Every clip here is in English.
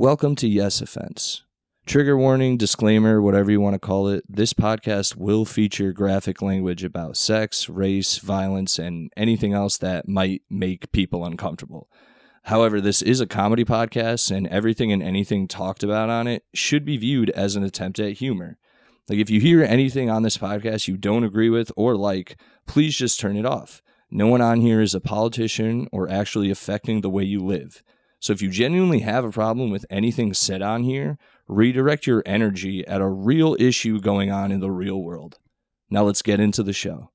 Welcome to Yes Offense. Trigger warning, disclaimer, whatever you want to call it, this podcast will feature graphic language about sex, race, violence, and anything else that might make people uncomfortable. However, this is a comedy podcast, and everything and anything talked about on it should be viewed as an attempt at humor. Like, if you hear anything on this podcast you don't agree with or like, please just turn it off. No one on here is a politician or actually affecting the way you live. So if you genuinely have a problem with anything said on here, redirect your energy at a real issue going on in the real world. Now let's get into the show.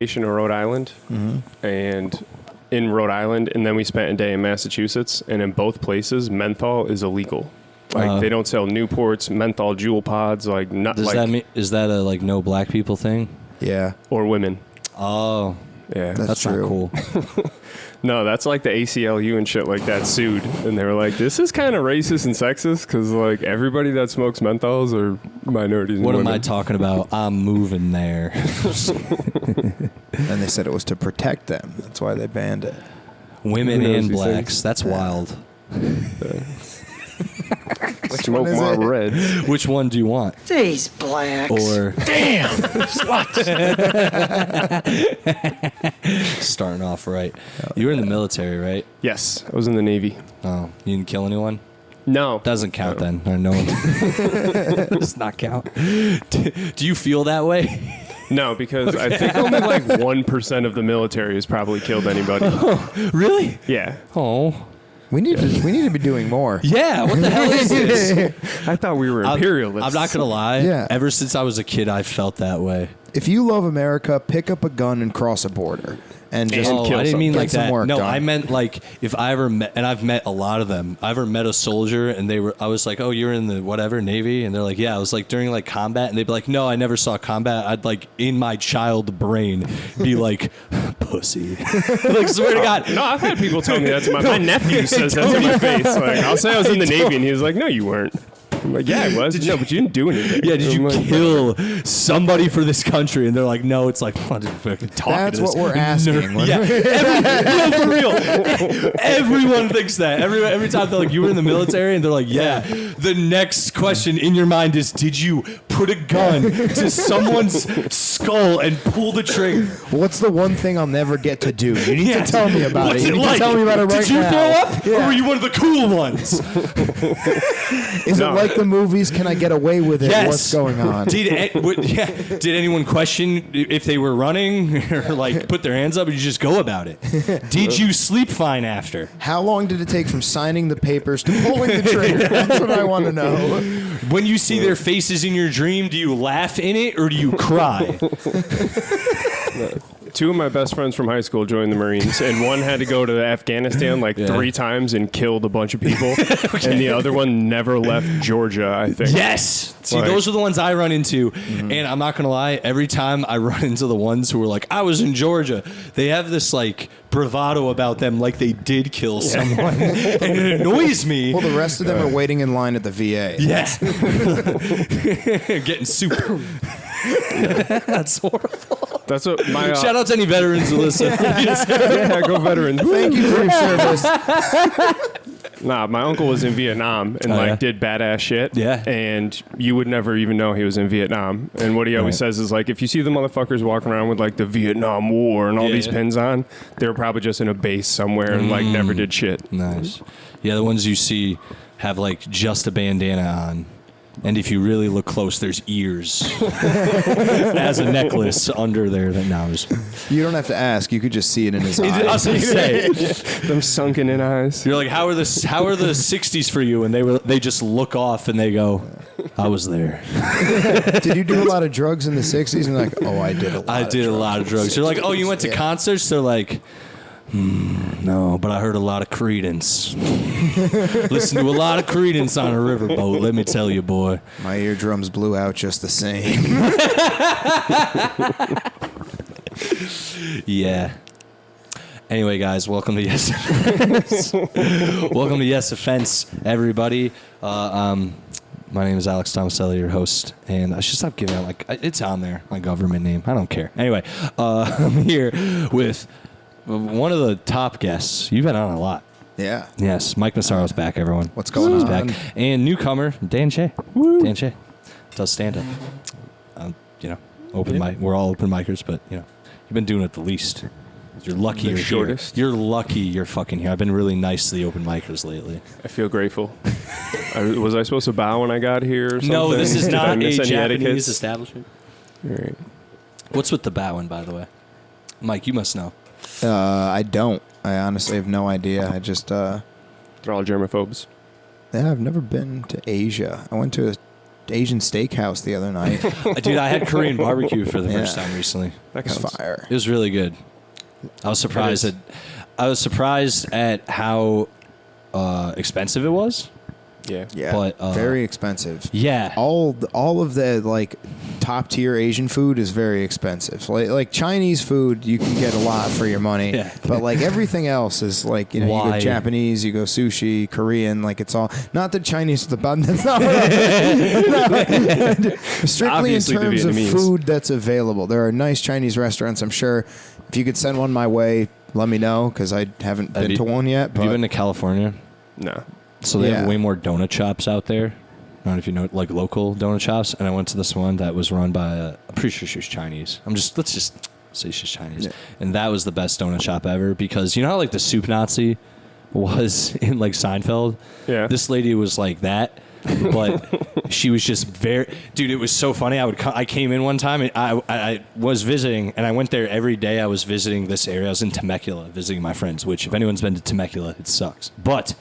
In Rhode Island, and in Rhode Island, and then we spent a day in Massachusetts, and in both places, menthol is illegal. Like, they don't sell Newports, menthol jewel pods, like, not Does like... that mean, is that a, like, no black people thing? Yeah. Or women. Oh. Yeah. That's not cool. No, that's like the ACLU and shit like that sued. And they were like, this is kind of racist and sexist because, like, everybody that smokes menthols are minorities and What women. am I talking about? I'm moving there. And they said it was to protect them. That's why they banned it. Women Who knows and these blacks. things? That's wild. Smoke more red. Which one do you want? These blacks. Or Damn! starting off right. You were in the military, right? Yes, I was in the Navy. Oh, you didn't kill anyone? No. Doesn't count then. Or no one. Does not count. Do you feel that way? No, because I think only like 1% of the military has probably killed anybody. Really? Yeah. Oh. We need to be doing more. Yeah, what the hell is this? I thought we were imperialists. I'm not going to lie. Yeah. Ever since I was a kid, I felt that way. If you love America, pick up a gun and cross a border. And just And Oh, kill I didn't mean some- like get some that. work No, done. I meant like if I ever met, and I've met a lot of them. I ever met a soldier, and I was like, "Oh, you're in the whatever Navy," and they're like, "Yeah." I was like during like combat, and they'd be like, "No, I never saw combat." I'd like in my child brain be like, "Pussy," like swear to God. No, I've had people tell me that to my nephew says that to my face. Like, I'll say I was in the Navy, and he was like, "No, you weren't." I'm like, "Yeah, I was." No, but you didn't do anything. Yeah, did I'm you like, kill somebody for this country? And they're like, no, it's like, what are you fucking talking That's to what this we're asking. nerd? Yeah, no, for real. Everyone thinks that. Every time they're like, you were in the military? And they're like, yeah. The next question in your mind is, did you put a gun to someone's skull and pull the trigger? What's the one thing I'll never get to do? You need Yes. to tell me about What's it. You it need like? to tell me about it right Did you now. throw up? Yeah. Or were you one of the cool ones? Is No. it like the movies? Can I get away with it? Yes. What's going on? Did anyone question if they were running or like put their hands up and you just go about it? Did you sleep fine after? How long did it take from signing the papers to pulling the trigger? That's what I want to know. When you see their faces in your dream, do you laugh in it or do you cry? Two of my best friends from high school joined the Marines, and one had to go to Afghanistan like 3 times and killed a bunch of people, and the other one never left Georgia, I think. Yes. See, Like- those are the ones I run into. And I'm not going to lie, every time I run into the ones who are like, I was in Georgia, they have this like bravado about them like they did kill someone. And it annoys me. Well, the rest of them are waiting in line at the VA. Yeah. Getting soup. That's horrible. That's what my... Shout out to any veterans who listen. yeah, go veterans. Thank you for your service. Nah, my uncle was in Vietnam and yeah? did badass shit. Yeah. And you would never even know he was in Vietnam. And what he always says is like, if you see the motherfuckers walking around with like the Vietnam War and all these pins on, they were probably just in a base somewhere and like never did shit. Nice. Yeah, the ones you see have like just a bandana on. And if you really look close, there's ears as a necklace under there. That now is. You don't have to ask. You could just see it in his I was eyes. gonna say, Them sunken in eyes. you're like, how are the '60s for you? And they just look off and they go, I was there. Did you do a lot of drugs in the 60s? And like, oh, I did a lot. I did a lot of drugs. You're like, oh, you went to concerts? They're like, no, but I heard a lot of Creedence. Listen to a lot of Creedence on a riverboat. Let me tell you, boy. My eardrums blew out just the same. Yeah. Anyway, guys, welcome to Yes Offense. Welcome to Yes Offense, everybody. My name is Alex Tomaselli, your host, and I should stop giving out it's on there, my government name. I don't care. Anyway, I'm here with one of the top guests. You've been on a lot. Yeah. Yes, Mike Massaro's back, everyone. What's going He's on? back. And newcomer, Dan Shea. Dan Shea does stand-up. Open mic. We're all open micers, but, you've been doing it the least. You're lucky you're shortest. here. You're lucky you're fucking here. I've been really nice to the open micers lately. I feel grateful. Was I supposed to bow when I got here or something? No, this is Did I not a miss any Japanese etiquettes? establishment. All right. What's with the bowing, by the way? Mike, you must know. I don't. I honestly have no idea. I just, They're all germaphobes. I've never been to Asia. I went to an Asian steakhouse the other night. Dude, I had Korean barbecue for the Yeah. first time recently. That It's counts. fire. It was really good. I was surprised at how expensive it was. Yeah. Yeah, But, very expensive. Yeah. All of the like top tier Asian food is very expensive. Like Chinese food, you can get a lot for your money. Yeah. But like everything else is like, you go Why? Japanese, you go sushi, Korean, like it's all not that Chinese is the bun. That's not what strictly Obviously in the terms of Vietnamese. food that's available. There are nice Chinese restaurants. I'm sure if you could send one my way, let me know because I haven't been to one yet. Have you But been to California? No. So they Yeah. have way more donut shops out there. I don't know if you know, like local donut shops. And I went to this one that was run by I'm pretty sure she was Chinese. Let's just say she's Chinese. Yeah. And that was the best donut shop ever because you know how like the soup Nazi was in like Seinfeld? Yeah. This lady was like that. But she was just dude, it was so funny. I came in one time and I was visiting and I went there every day. I was visiting this area. I was in Temecula visiting my friends, which if anyone's been to Temecula, it sucks. But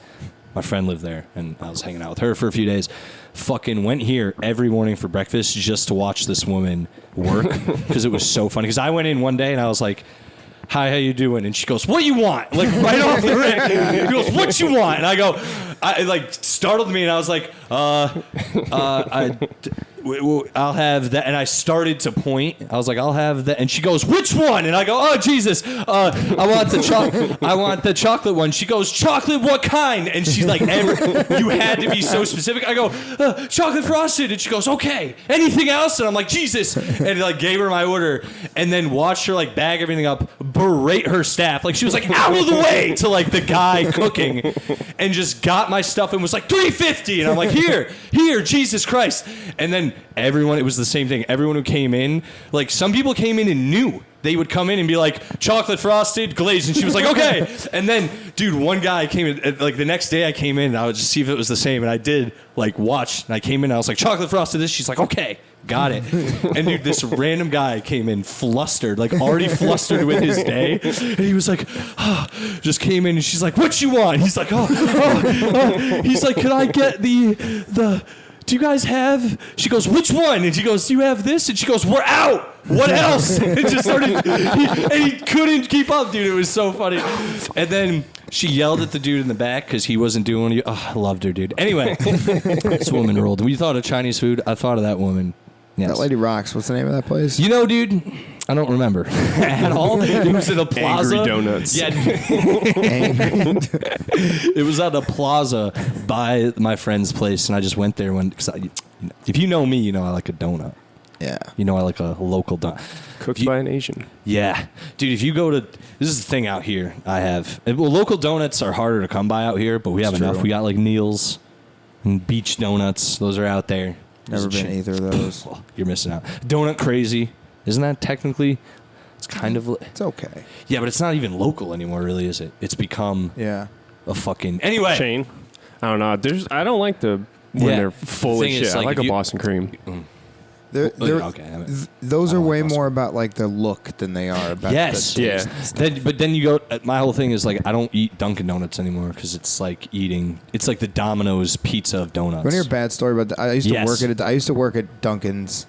my friend lived there and I was hanging out with her for a few days. Fucking went here every morning for breakfast just to watch this woman work because it was so funny. Because I went in one day and I was like, hi, how you doing? And she goes, what you want? Like right off the rip. She goes, what you want? And I go, it like startled me and I was like, I'll have that. And I started to point. I was like, I'll have that. And she goes, which one? And I go, oh, Jesus. I want the chocolate one. She goes, chocolate, what kind? And she's like, you had to be so specific. I go, chocolate frosted. And she goes, okay. Anything else? And I'm like, Jesus. And like gave her my order and then watched her like bag everything up, berate her staff. Like she was like out of the way to like the guy cooking and just got my stuff and was like $3.50. And I'm like, here, Jesus Christ. And then everyone, it was the same thing. Everyone who came in, like some people came in and knew. They would come in and be like, chocolate frosted, glazed. And she was like, okay. And then, dude, one guy came in, like the next day I came in and I would just see if it was the same. And I did like watch. And I came in and I was like, chocolate frosted this. She's like, okay, got it. And dude, this random guy came in flustered, like already flustered with his day. And he was like, just came in and she's like, what you want? He's like, He's like, could I get the do you guys have? She goes, which one? And she goes, do you have this? And she goes, we're out. What else? And just started, and he couldn't keep up, dude. It was so funny. And then she yelled at the dude in the back because he wasn't doing it. Oh, I loved her, dude. Anyway, this woman rolled. When you thought of Chinese food, I thought of that woman. Yes. that lady rocks. What's the name of that place? You know, dude, I don't remember at all. It was in a plaza. Angry Donuts. Yeah. It was at a plaza by my friend's place, and I just went there when. If you know me, you know I like a donut. Yeah. You know I like a local donut. Cooked by an Asian. Yeah, dude. If you go to this is the thing out here. I have local donuts are harder to come by out here, but we have enough. true. We got like Neil's and Beach Donuts. Those are out there. Never been either of those. Oh, you're missing out. Donut Crazy. Isn't that technically? It's kind of. It's okay. Yeah, but it's not even local anymore, really, is it? It's become Yeah. a fucking. Anyway. Chain. I don't know. I don't like when they're full of Thing is, shit. I like, like if a you- Boston cream. Okay. Those I are don't way like more about like the look than they are about Yes. the Yeah. taste. But then you go. My whole thing is like I don't eat Dunkin' Donuts anymore because it's like eating. It's like the Domino's pizza of donuts. Want to hear a bad story about I used to Yes. work at Dunkin's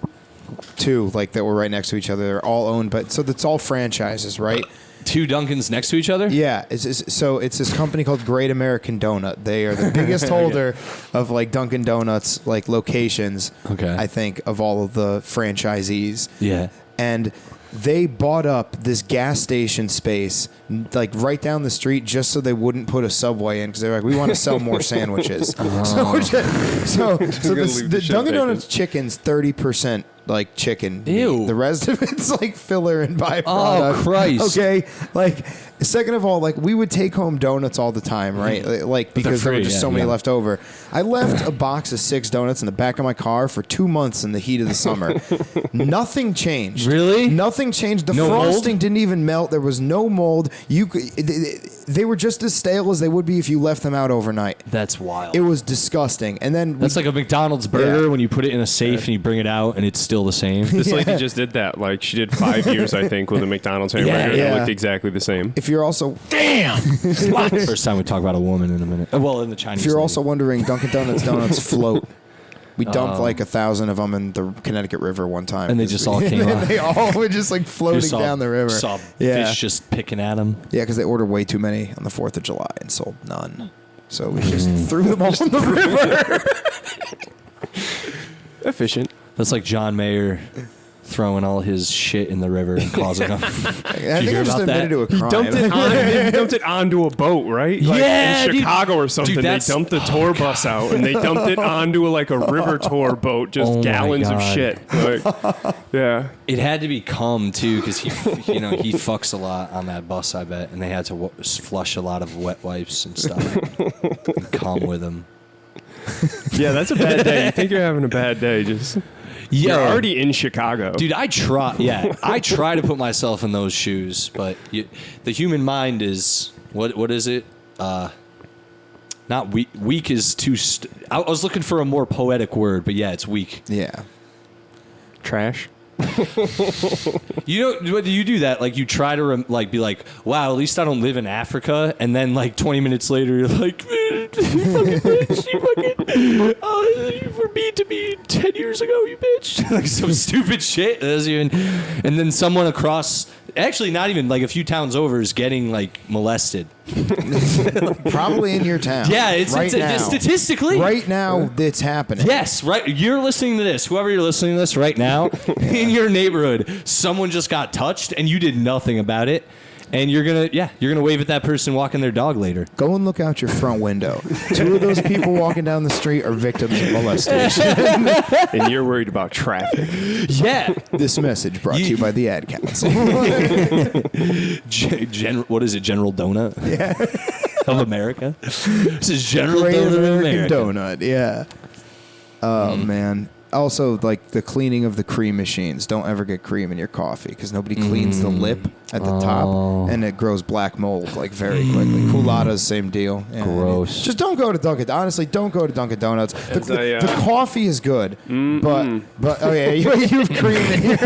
too, like that were right next to each other. They're all owned, but so that's all franchises, right? Two Dunkins next to each other? Yeah, it's this company called Great American Donut. They are the biggest holder of like Dunkin' Donuts like locations. Okay. I think of all of the franchisees. Yeah. And they bought up this gas station space like right down the street just so they wouldn't put a Subway in because they're like, we want to sell more sandwiches. So the Dunkin' Donuts chicken's 30% like chicken meat. Ew. The rest of it's like filler and byproduct. Oh, Christ. Okay, like Second of all, like we would take home donuts all the time, right? Like because there were just so many left over. I left a box of 6 donuts in the back of my car for 2 months in the heat of the summer. Nothing changed. Really? Nothing changed. The frosting didn't even melt. There was no mold. They were just as stale as they would be if you left them out overnight. That's wild. It was disgusting. And then that's like a McDonald's burger when you put it in a safe and you bring it out and it's still the same. This lady just did that. Like she did 5 years, I think, with a McDonald's hamburger. And it looked exactly the same. If you're also First time we talk about a woman in a minute. Well, in the Chinese. If you're also wondering, Dunkin' Donuts float. We dumped like 1,000 of them in the Connecticut River one time, and they just all came out. They all were just like floating down the river. Saw fish just picking at them. Yeah, because they ordered way too many on the 4th of July and sold none. So we just threw them all in the river. Efficient. That's like John Mayer throwing all his shit in the river and causing them. I think I just admitted to a crime. He dumped it onto a boat, right? Like in Chicago or something. They dumped the tour bus out and they dumped it onto a river tour boat, just gallons of shit. Like, yeah. It had to be cum too, because he fucks a lot on that bus, I bet, and they had to flush a lot of wet wipes and stuff. And cum with him. Yeah, that's a bad day. You think you're having a bad day, just. You're already in Chicago. Dude, I try to put myself in those shoes, but the human mind is, what is it? Not weak. Weak is too... I was looking for a more poetic word, but yeah, it's weak. Yeah. Trash. You do that, like you try to be like, wow, at least I don't live in Africa, and then 20 minutes later you're like, man, you fucking bitch, you were mean to me 10 years ago, you bitch. Like some stupid shit. And then someone across, actually not even a few towns over, is getting molested. Probably in your town. Yeah, it's statistically right now it's happening. Yes, right. You're listening to this. Whoever you're listening to this right now, in your neighborhood, someone just got touched and you did nothing about it. And you're gonna wave at that person walking their dog later. Go and look out your front window. 2 of those people walking down the street are victims of molestation. And you're worried about traffic. Yeah. This message brought to you by the Ad Council. What is it? General Donut? Yeah. Of America? This is General Great Donut American of America. Donut, yeah. Oh, man. Also, the cleaning of the cream machines. Don't ever get cream in your coffee because nobody cleans the lip at the top, and it grows black mold very quickly. Culotta's same deal. Yeah. Gross. Just don't go to Dunkin'. Honestly, don't go to Dunkin' Donuts. The coffee is good, but oh yeah, you have cream in here.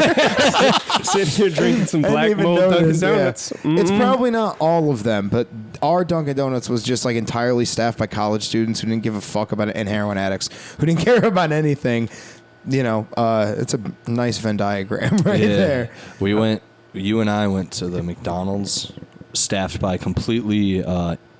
Sitting here drinking some black mold Dunkin' Donuts. Yeah. It's probably not all of them, but our Dunkin' Donuts was just entirely staffed by college students who didn't give a fuck about it, and heroin addicts who didn't care about anything. It's a nice Venn diagram there. You and I went to the McDonald's staffed by completely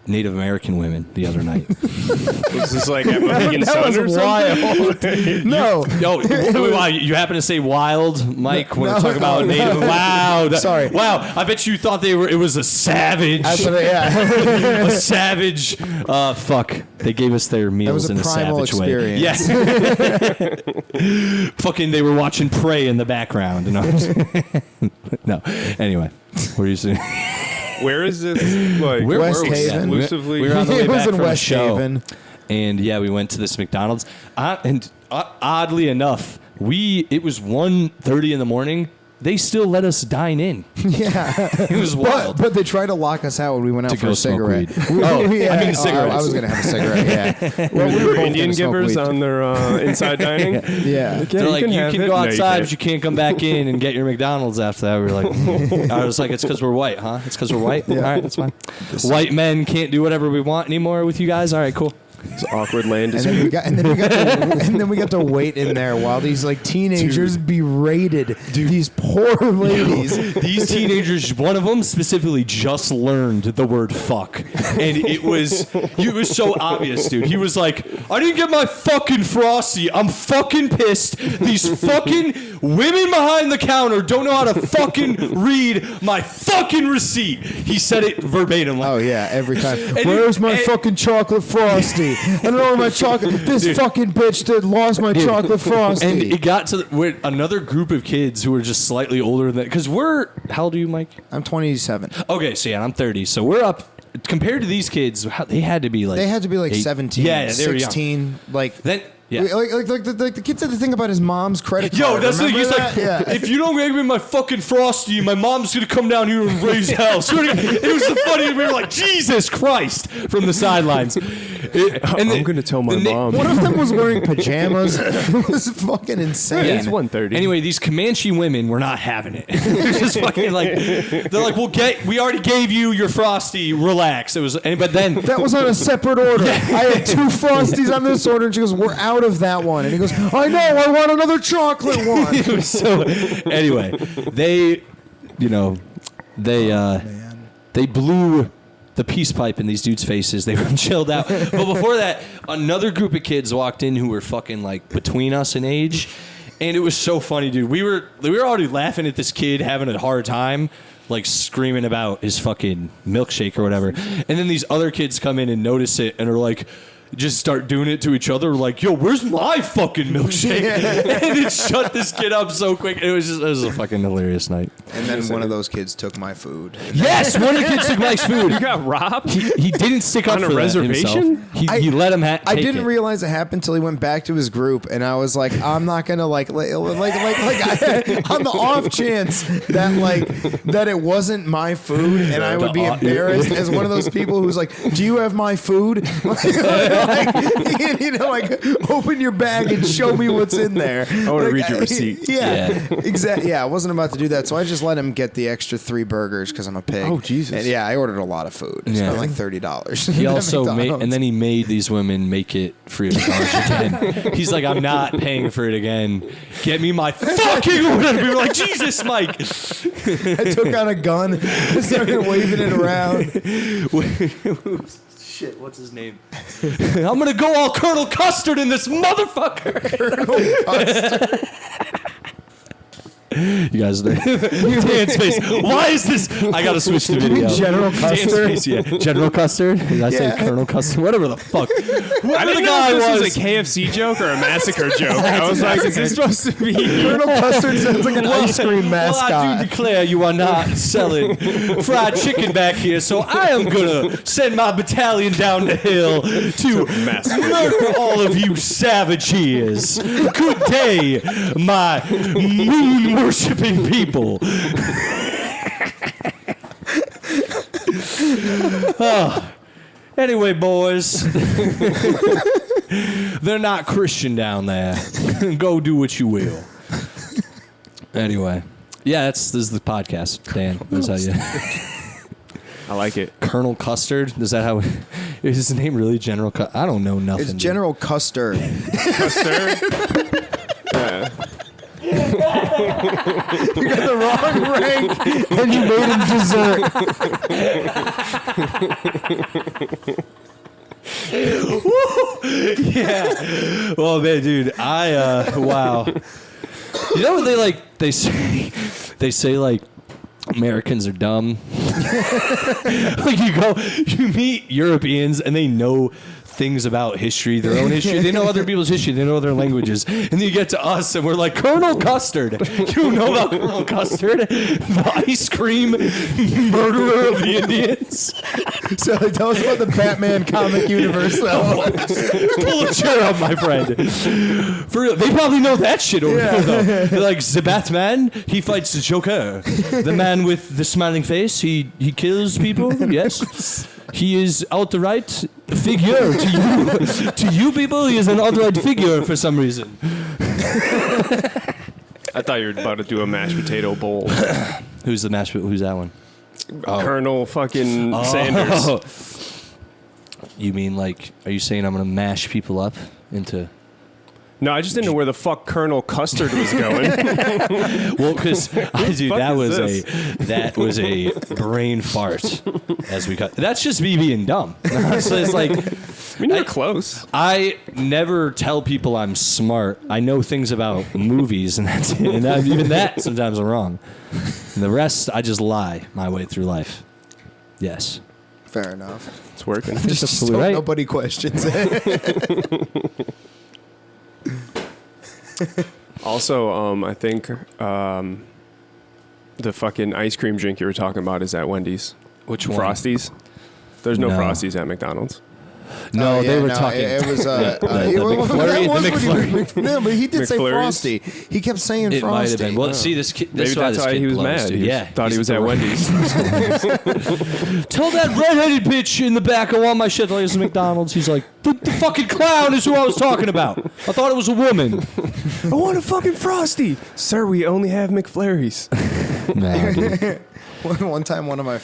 Native American women the other night. Was this at Mohegan Sun or something? No. Wow, you happen to say wild, Mike, when we're talking about Native. Wow. Sorry. Wow, I bet you thought it was a savage. Yeah. A savage. Fuck. They gave us their meals in a savage experience. way. Yes. Fucking, they were watching Prey in the background. No. Anyway, what are you saying? Where is this? West Haven. Exclusively. We were on the way It was back in from West a show, Haven. and we went to this McDonald's. And oddly enough, it was 1:30 in the morning. They still let us dine in. Yeah. It was wild. But they tried to lock us out when we went out for a cigarette. Cigarettes. I was going to have a cigarette, yeah. Well, we were Indian givers on their inside dining. Yeah. They're like, you can go outside, but you can't come back in and get your McDonald's after that. We were like, I was like, it's because we're white, huh? It's because we're white? Yeah. All right, that's fine. White men can't do whatever we want anymore with you guys? All right, cool. It's awkward land. And then we got to wait in there while these teenagers berated these poor ladies. These teenagers, one of them specifically just learned the word fuck. And it was so obvious, dude. He was like, I didn't get my fucking Frosty. I'm fucking pissed. These fucking women behind the counter don't know how to fucking read my fucking receipt. He said it verbatim. Oh, yeah, every time. Where's my fucking chocolate Frosty? Frosty. I don't know where my chocolate. This fucking bitch lost my chocolate Frosty. And it got to with another group of kids who were just slightly older than that. Because how old are you, Mike? I'm 27. Okay, so yeah, I'm 30. So we're up. Compared to these kids, they had to be like... They had to be like 17, yeah, they were 16. young. Like... Then... Yeah. Like the kid said the thing about his mom's credit card. Yo, that's the thing. He's that? like, if you don't give me my fucking Frosty, my mom's gonna come down here and raise hell. So it was the funniest. We were like, Jesus Christ, from the sidelines. I'm gonna tell my mom. One of them was wearing pajamas. It was fucking insane. Yeah, it's 1:30. Anyway, these Comanche women were not having it. They're just fucking like, they're like, we already gave you your Frosty. Relax. It was, but then that was on a separate order. I had 2 Frosties on this order, and she goes, "We're out of that one." And he goes, "I know. I want another chocolate one." So anyway, they blew the peace pipe in these dudes' faces. They were chilled out. But before that, another group of kids walked in who were fucking like between us in age, and it was so funny, dude. We were already laughing at this kid having a hard time, like screaming about his fucking milkshake or whatever. And then these other kids come in and notice it and are like, just start doing it to each other, like, "Yo, where's my fucking milkshake?" And it shut this kid up so quick. It was a fucking hilarious night. And then one of those kids took my food. Yes, one of the kids took Mike's food. You got robbed? He didn't stick up on a for reservation. That himself. He let him. I didn't realize it happened until he went back to his group, and I was like, I'm not gonna on the off chance that it wasn't my food, and I would be embarrassed as one of those people who's like, "Do you have my food?" Open your bag and show me what's in there. I want to read your receipt. Yeah. Exactly. Yeah, I wasn't about to do that, so I just let him get the extra 3 burgers because I'm a pig. Oh, Jesus. And yeah, I ordered a lot of food. I spent like $30. He also made these women make it free of charge again. He's like, "I'm not paying for it again. Get me my fucking order." We were like, "Jesus, Mike." I took out a gun and started waving it around. Shit, what's his name? I'm gonna go all Colonel Custard in this motherfucker. Colonel Custard. You guys, Dan's face. Why is this? I gotta switch the video. General Custard. Face, yeah. General Custard. Did I say Colonel Custard? Whatever the fuck. I didn't know if this was a KFC joke or a massacre joke. I was like, is this supposed to be? Colonel Custard sounds like an ice cream mascot. Well, I do declare you are not selling fried chicken back here, so I am gonna send my battalion down the hill to murder all of you savages. Good day, my moon worshipping people. Anyway, boys, they're not Christian down there. Go do what you will. Anyway, yeah, this is the podcast, Dan. That's how you. I like it. Colonel Custard. Is that how? Is his name really General? I don't know nothing. It's General Custard. Custard. Yeah. You got the wrong rank, and you made him dessert. Yeah. Well, man, dude, wow. You know what they say like Americans are dumb. Like you meet Europeans and they know things about history, their own history. They know other people's history. They know other languages. And then you get to us, and we're like, Colonel Custard. You know about Colonel Custard? The ice cream murderer of the Indians. So tell us about the Batman comic universe, though. Pull a chair up, my friend. For real, they probably know that shit over there, though. They're like, the Batman, he fights the Joker. The man with the smiling face, he kills people, yes. He is outright figure to you. To you people, he is an outright figure for some reason. I thought you were about to do a mashed potato bowl. Who's that one? Colonel fucking Sanders. You mean like, are you saying I'm going to mash people up into... No, I just didn't know where the fuck Colonel Custard was going. Well, because dude, that was a brain fart. As we cut, that's just me being dumb. So it's like, I mean, you're close. I never tell people I'm smart. I know things about movies, and that's it. And even that sometimes I'm wrong. And the rest, I just lie my way through life. Yes. Fair enough. It's working. Just So absolutely right. nobody questions it. Also, I think the fucking ice cream drink you were talking about is at Wendy's. Which one? Frosties. There's no No. Frosties at McDonald's. No, Oh, they yeah, were no, talking. It was the McFlurry. McFlurry. No, but he did say McFlurries? Frosty. He kept saying It might Frosty. have been. Well, see, this kid. Maybe This that's this why kid he was blows, mad. dude. He Yeah, thought he he's was at the- Wendy's. Tell that redheaded bitch in the back I want my shit like it's McDonald's. He's like, the fucking clown is who I was talking about. I thought it was a woman. I want a fucking Frosty. Sir, we only have McFlurries. Nah, dude. One time, one of my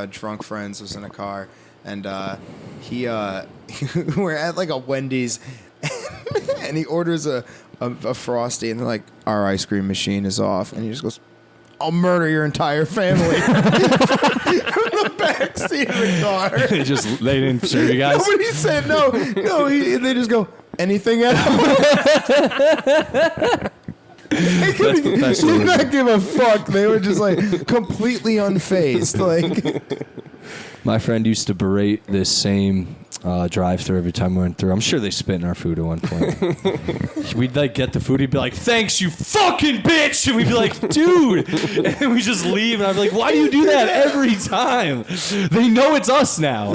drunk friends was in a car, and we're at like a Wendy's, and he orders a Frosty, and they're like, "Our ice cream machine is off," and he just goes, "I'll murder your entire family." From the back seat of the car. They didn't serve you guys. Nobody said no. They just go, "Anything else?" That's Did professionalism. not give a fuck. They were just like completely unfazed. Like, My friend used to berate this same drive-through every time we went through. I'm sure they spit in our food at one point. We'd like get the food. He'd be like, "Thanks, you fucking bitch," and we'd be like, "Dude," and then we just leave. And I'd be like, "Why do you do that every time? They know it's us now."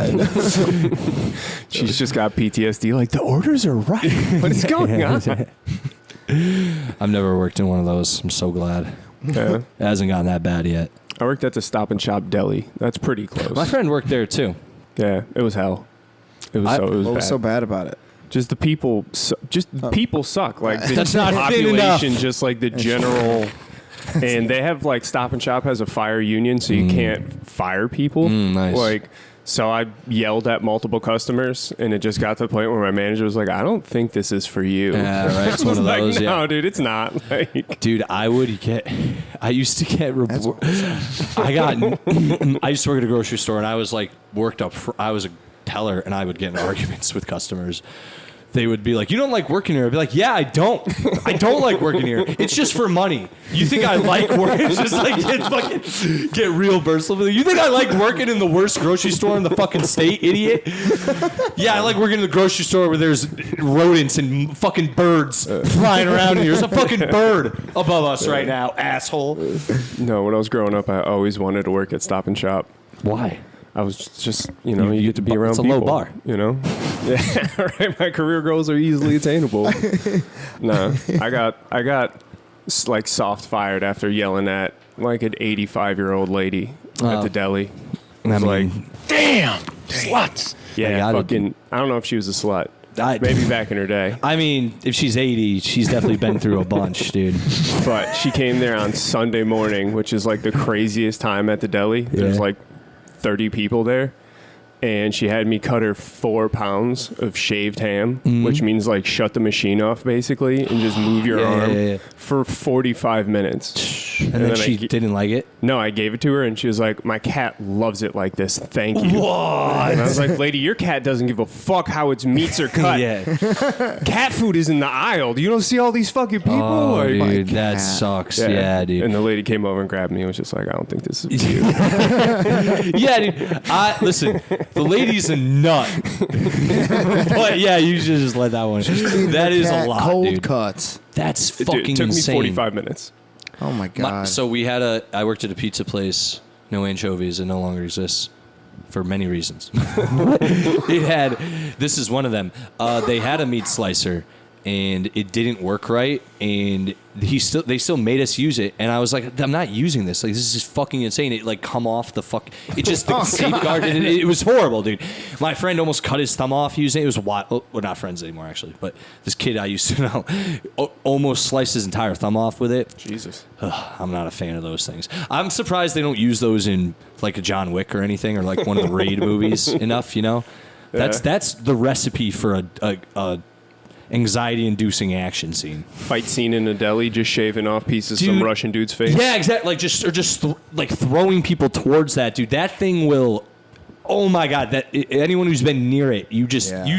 She's just got PTSD. Like, the orders are right. What is going on? I've never worked in one of those. I'm so glad. Yeah. It hasn't gotten that bad yet. I worked at the Stop and Shop Deli. That's pretty close. My friend worked there too. Yeah, it was hell. It was what bad. was so bad about it? Just the people, people suck. Like the That's not thin population, enough. just like the general. And they have like Stop and Shop has a fire union, so you can't fire people. Nice. Like, so I yelled at multiple customers, and it just got to the point where my manager was like, "I don't think this is for you." Yeah, right. It's I one was of like, those. "No, Yeah. dude, it's not." Like, Dude, I used to get I used to work at a grocery store, and I was like I was a teller, and I would get in arguments with customers. They would be like, "You don't like working here?" I'd be like, "Yeah, I don't. I don't like working here. It's just for money. You think I like working?" It's just like get real personal. You think I like working in the worst grocery store in the fucking state, idiot? Yeah, I like working in the grocery store where there's rodents and fucking birds flying around here. There's a fucking bird above us right now, asshole. no, when I was growing up, I always wanted to work at Stop and Shop. Why? I was just, you get to be around it's a people. low bar. Yeah, right. My career goals are easily attainable. No, I got like soft fired after yelling at like an 85-year-old lady at the deli. I was like, Damn, sluts. yeah, I gotta fucking. I don't know if she was a slut. Maybe back in her day. I mean, if she's 80, she's definitely been through a bunch, dude. But she came there on Sunday morning, which is like the craziest time at the deli. There's Yeah. like 30 people there. And she had me cut her 4 pounds of shaved ham, which means like shut the machine off basically and just move your arm for 45 minutes. And then she didn't like it? No, I gave it to her and she was like, "My cat loves it like this. Thank you." What? And I was like, "Lady, your cat doesn't give a fuck how its meats are cut. Yeah. Cat food is in the aisle. You don't see all these fucking people?" Oh, Like, dude, that sucks. Yeah, dude. And the lady came over and grabbed me and was just like, "I don't think this is for you." Yeah, dude. Listen, the lady's a nut. But yeah, you should just let that one. That is a lot, cold dude. cuts. That's Dude, fucking it took me insane. 45 minutes. Oh my god. So I worked at a pizza place, no anchovies, it no longer exists for many reasons. This is one of them. They had a meat slicer and it didn't work right, and they still made us use it, and I was like, "I'm not using this. Like, this is fucking insane." It like come off the fuck. It just safeguarded it. It was horrible, dude. My friend almost cut his thumb off using it. It was wild. We're not friends anymore, actually. But this kid I used to know almost sliced his entire thumb off with it. Jesus. I'm not a fan of those things. I'm surprised they don't use those in like a John Wick or anything, or like one of the Raid movies enough. That's the recipe for a anxiety-inducing action scene. Fight scene in a deli, just shaving off pieces of some Russian dude's face. Yeah, exactly. Like like throwing people towards that dude. That thing will Oh my God! Anyone who's been near it, you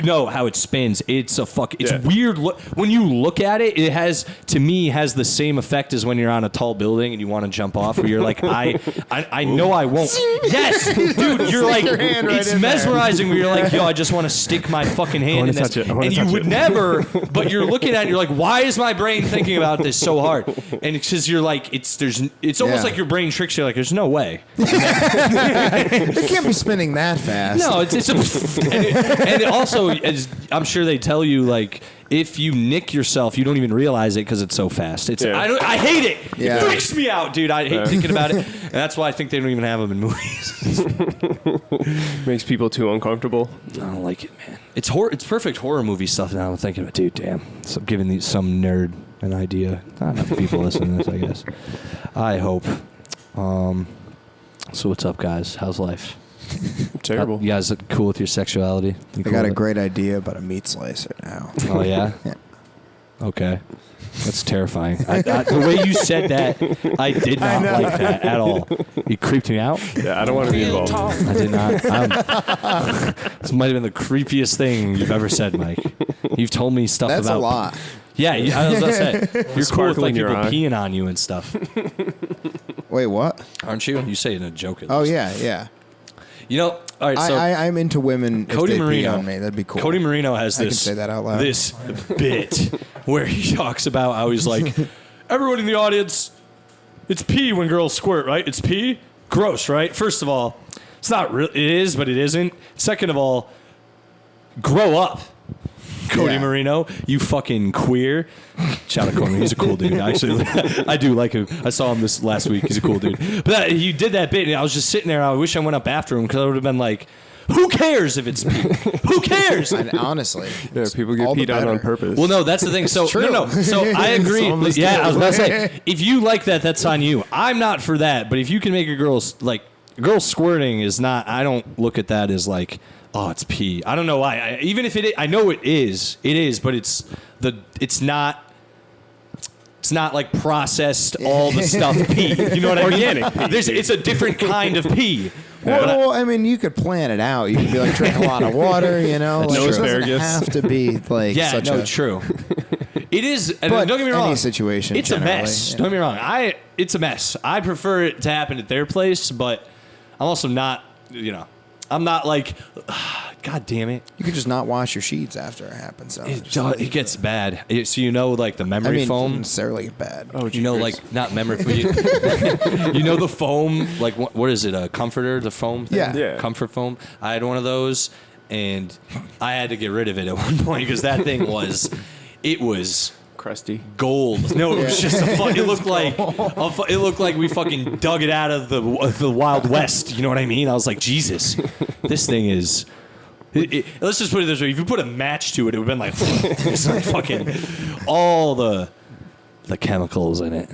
know how it spins. It's weird. When you look at it, it has the same effect as when you're on a tall building and you want to jump off. Where you're like, I know I won't. Yes, dude, you're like, it's mesmerizing. Where you're like, yo, I just want to stick my fucking hand in this, and you would never. But you're looking at it, you're like, why is my brain thinking about this so hard? And it's because you're like, it's almost like your brain tricks you. Like, there's no way. It can't be spinning that fast. No, and also, as I'm sure they tell you, like, if you nick yourself, you don't even realize it because it's so fast. I hate it. Yeah. It freaks me out, dude. I hate thinking about it. And that's why I think they don't even have them in movies. Makes people too uncomfortable. I don't like it, man. It's perfect horror movie stuff now. I'm thinking about, dude, damn. So I'm giving some nerd an idea. Not enough people listening to this, I guess. I hope. So what's up, guys? How's life? Terrible. You guys cool with your sexuality? I got a great idea about a meat slicer now. Oh, yeah? Yeah. Okay. That's terrifying. The way you said that, I did not like that at all. It creeped me out. Yeah, I don't want to be involved. I did not. This might have been the creepiest thing you've ever said, Mike. You've told me stuff That's about... a lot. Yeah, I was about to say. You're cool with like people eye. peeing on you and stuff. Wait, what? Aren't you? You say it in a joke. Oh, yeah. You know, all right, so... I'm into women Cody if they Marino, pee on me. That'd be cool. Cody Marino has this... I can say that out loud. This bit where he talks about how he's like, everyone in the audience, it's pee when girls squirt, right? It's pee? Gross, right? First of all, it's not real. It is, but it isn't. Second of all, grow up. Cody Marino, you fucking queer. Shout out Cody. He's a cool dude. Actually, I do like him. I saw him this last week. He's a cool dude. But he did that bit, and I was just sitting there. And I wish I went up after him because I would have been like, who cares if it's pee? Who cares? And honestly, people get peed on purpose. Well, no, that's the thing. So no. So I agree. Yeah, I was about to say, if you like that, that's on you. I'm not for that. But if you can make a girl squirting is not. I don't look at that as like, oh, it's pee. I don't know why. Even if it is, I know it is, but it's not like processed all the stuff pee. You know what I mean? Organic pee. It's a different kind of pee. Well, I mean, you could plan it out. You could be like, drink a lot of water, you know? That's like, true. it doesn't have to be like such a... true. It is, and but don't get me wrong. Any situation, it's a mess. Yeah. Don't get me wrong. It's a mess. I prefer it to happen at their place, but I'm also not, I'm not like, God damn it. You could just not wash your sheets after it happens. So it gets bad. So like the memory foam. It doesn't necessarily bad. Oh, like not memory foam. The foam, like what is it? A comforter, the foam thing? Yeah. Comfort foam. I had one of those, and I had to get rid of it at one point because that thing was crusty gold. No, it was just it looked like we fucking dug it out of the Wild West. You know what I mean? I was like, Jesus, this thing is. Let's just put it this way: if you put a match to it, it would have been like, it's like fucking all the chemicals in it.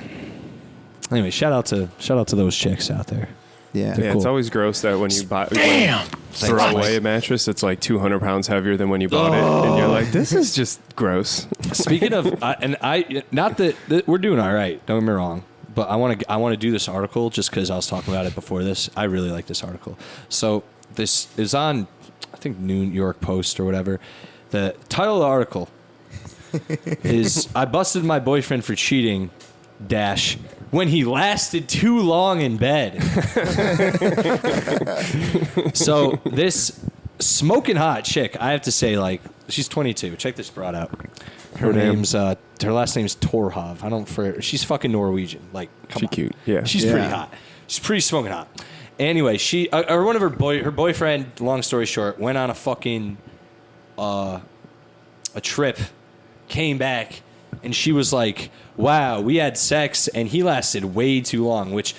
Anyway, shout out to those chicks out there. Yeah, cool. It's always gross that when you buy, throw away a mattress, it's like 200 pounds heavier than when you bought it, and you're like, this is just gross. Speaking of, not that we're doing all right. Don't get me wrong, but I want to do this article just because I was talking about it before this. I really like this article. So this is on, I think, New York Post or whatever. The title of the article is "I busted my boyfriend for cheating." When he lasted too long in bed. So this smoking hot chick, I have to say, like, she's 22. Check this broad out. Her last name's Torhav. She's fucking Norwegian. Like, she's cute. Yeah, she's pretty hot. She's pretty smoking hot. Anyway, one of her boyfriend. Long story short, went on a fucking a trip, came back. And she was like, wow, we had sex, and he lasted way too long, which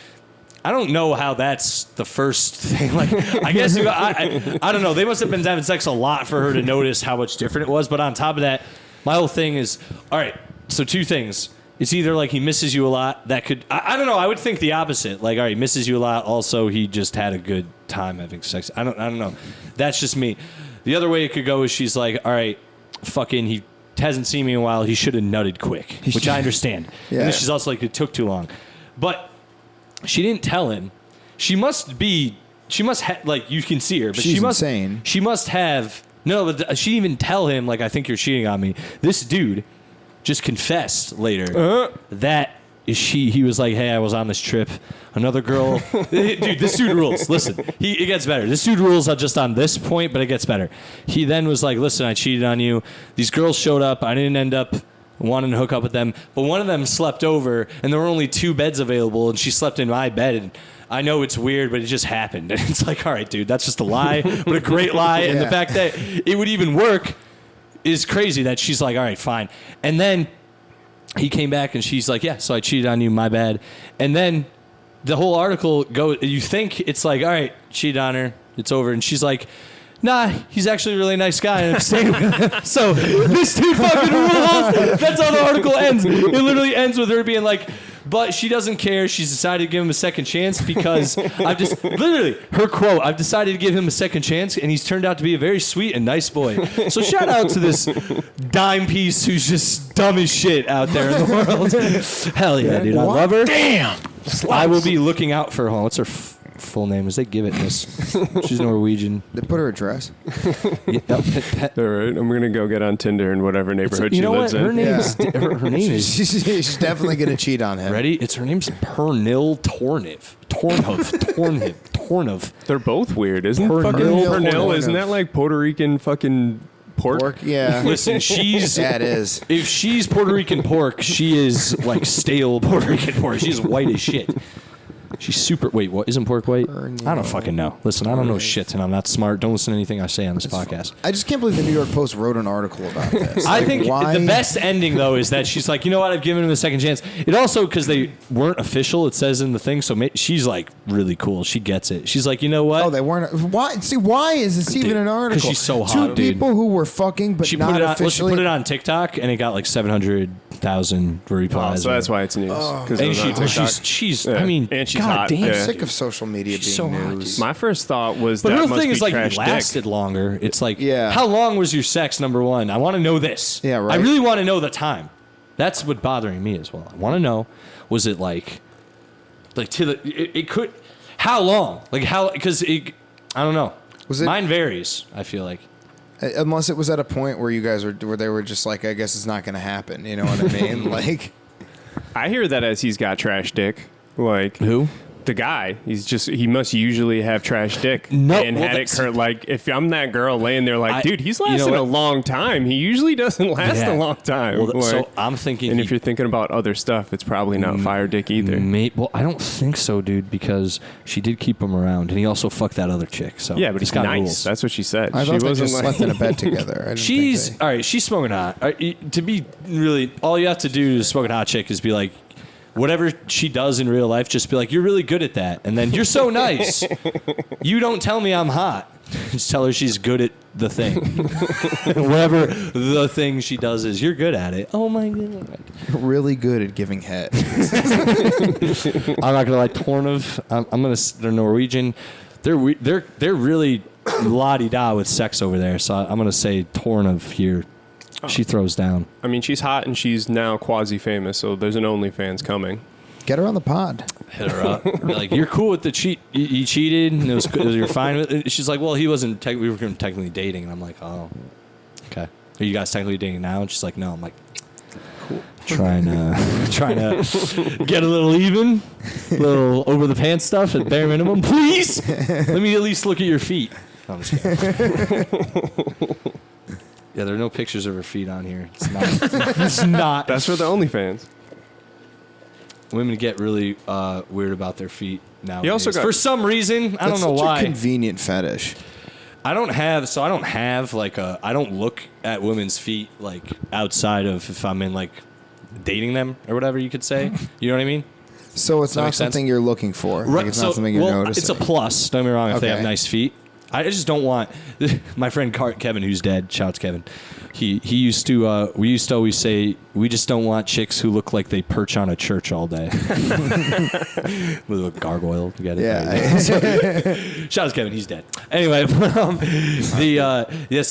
I don't know how that's the first thing. Like, I guess, I don't know. They must have been having sex a lot for her to notice how much different it was. But on top of that, my whole thing is, all right, so two things. It's either like he misses you a lot. That could, I don't know. I would think the opposite. Like, all right, he misses you a lot. Also, he just had a good time having sex. I don't know. That's just me. The other way it could go is she's like, all right, fucking, he hasn't seen me in a while. He should have nutted quick, which I understand. Yeah. And then she's also like, it took too long. But she didn't tell him. She she must have, like, you can see her, but She's she must, insane. she must have, no, but she didn't even tell him, like, I think you're cheating on me. This dude just confessed later that he was like, hey, I was on this trip. Another girl. Dude, this dude rules. Listen, it gets better. This dude rules just on this point, but it gets better. He then was like, listen, I cheated on you. These girls showed up. I didn't end up wanting to hook up with them, but one of them slept over, and there were only 2 beds available, and she slept in my bed. And I know it's weird, but it just happened. And it's like, all right, dude, that's just a lie, but a great lie. And the fact that it would even work is crazy that she's like, all right, fine. And then he came back and she's like, yeah, so I cheated on you, my bad. And then the whole article you think it's like, all right, cheated on her, it's over. And she's like, nah, he's actually a really nice guy, and I'm staying with him. So this dude fucking rules. That's how the article ends. It literally ends with her being like, but she doesn't care. She's decided to give him a second chance because literally, her quote, I've decided to give him a second chance, and he's turned out to be a very sweet and nice boy. So shout out to this dime piece who's just dumb as shit out there in the world. Hell yeah, dude. I love her. Damn. I will be looking out for her. What's her full name? Is they give it this? She's Norwegian. They put her address. All right, I'm gonna go get on Tinder in whatever neighborhood she lives in. Her name is. Her name is. She's definitely gonna cheat on him. Ready? Her name's Pernil Torniv. Torniv. They're both weird, isn't Pernil. Pernil? Isn't that like Puerto Rican fucking pork? Yeah. Listen, she's. Yeah, it is. If she's Puerto Rican pork, she is like stale Puerto Rican pork. She's white as shit. She's super. Wait, what? Isn't pork white? I don't fucking know. Listen, I don't know shit, and I'm not smart. Don't listen to anything I say on this podcast. I just can't believe the New York Post wrote an article about this. I think the best ending, though, is that she's like, you know what? I've given him a second chance. It also, because they weren't official, it says in the thing, so she's like really cool. She gets it. She's like, you know what? Oh, they weren't. Why? See, why is this even an article? Because she's so hot, Two people who were fucking, but she not put it on, officially. She put it on TikTok, and it got like 700,000 replies. So that's why it's news. And she's Yeah. I mean, and she's God hot. damn. I'm Yeah. sick of social media being so hot, news. My first thought was But that the must thing be is, like, trash it lasted dick. longer. It's like, Yeah. how long was your sex, number one? I want to know this. Yeah, right. I really want to know the time. That's what's bothering me as well. I want to know, was it like to the, it could, how long? Like how, because I don't know. Was it? Mine varies, I feel like. Unless it was at a point where you guys where they were just like, I guess it's not going to happen. You know what I mean? Like, I hear that as he's got trash dick. Like Who? The guy, he must usually have trash dick. No, and well, had it hurt. Like, if I'm that girl laying there, like, dude, he's lasting what? a long time. He usually doesn't last a long time. Well, like, so I'm thinking. and if you're thinking about other stuff, it's probably not fire dick either. Well, I don't think so, dude, because she did keep him around, and he also fucked that other chick. So Yeah, but it's he's got nice. rules. That's what she said. I she thought they wasn't just like, slept in a bed together. I didn't She's think all right. She's smoking hot. To be really, all you have to do to smoke a hot chick is be like, whatever she does in real life, just be like, you're really good at that, and then you're so nice. You don't tell me I'm hot. Just tell her she's good at the thing. Whatever the thing she does is, you're good at it. Oh my god. really good at giving head. I'm not gonna lie, Tornov. They're Norwegian. They're really la-di-da with sex over there. So I'm gonna say Tornov here. She throws down. I mean, she's hot and she's now quasi-famous, so there's an OnlyFans coming. Get her on the pod. Hit her up. Like, you're cool with the cheat. You cheated, and you're fine with it. She's like, well, he wasn't. We were technically dating, and I'm like, oh, okay. Are you guys technically dating now? And she's like, no. I'm like, cool. Trying to get a little even, a little over the pants stuff at bare minimum, please. Let me at least look at your feet. No, I'm just kidding. Yeah, there are no pictures of her feet on here. It's not. It's not. That's for the OnlyFans. Women get really weird about their feet now. also got- for some reason, I don't know such why. a convenient fetish. I don't have like I don't look at women's feet like outside of if I'm in like dating them or whatever you could say. You know what I mean? So it's that not make sense? something you're looking for. Like, it's not something you're noticing. It's a plus. Don't get me wrong if they have Okay. nice feet. I just don't want my friend Kevin, who's dead. Shouts Kevin. He used to. We used to always say we just don't want chicks who look like they perch on a church all day with a gargoyle. Get it? Yeah. Shouts Kevin. He's dead. Anyway, so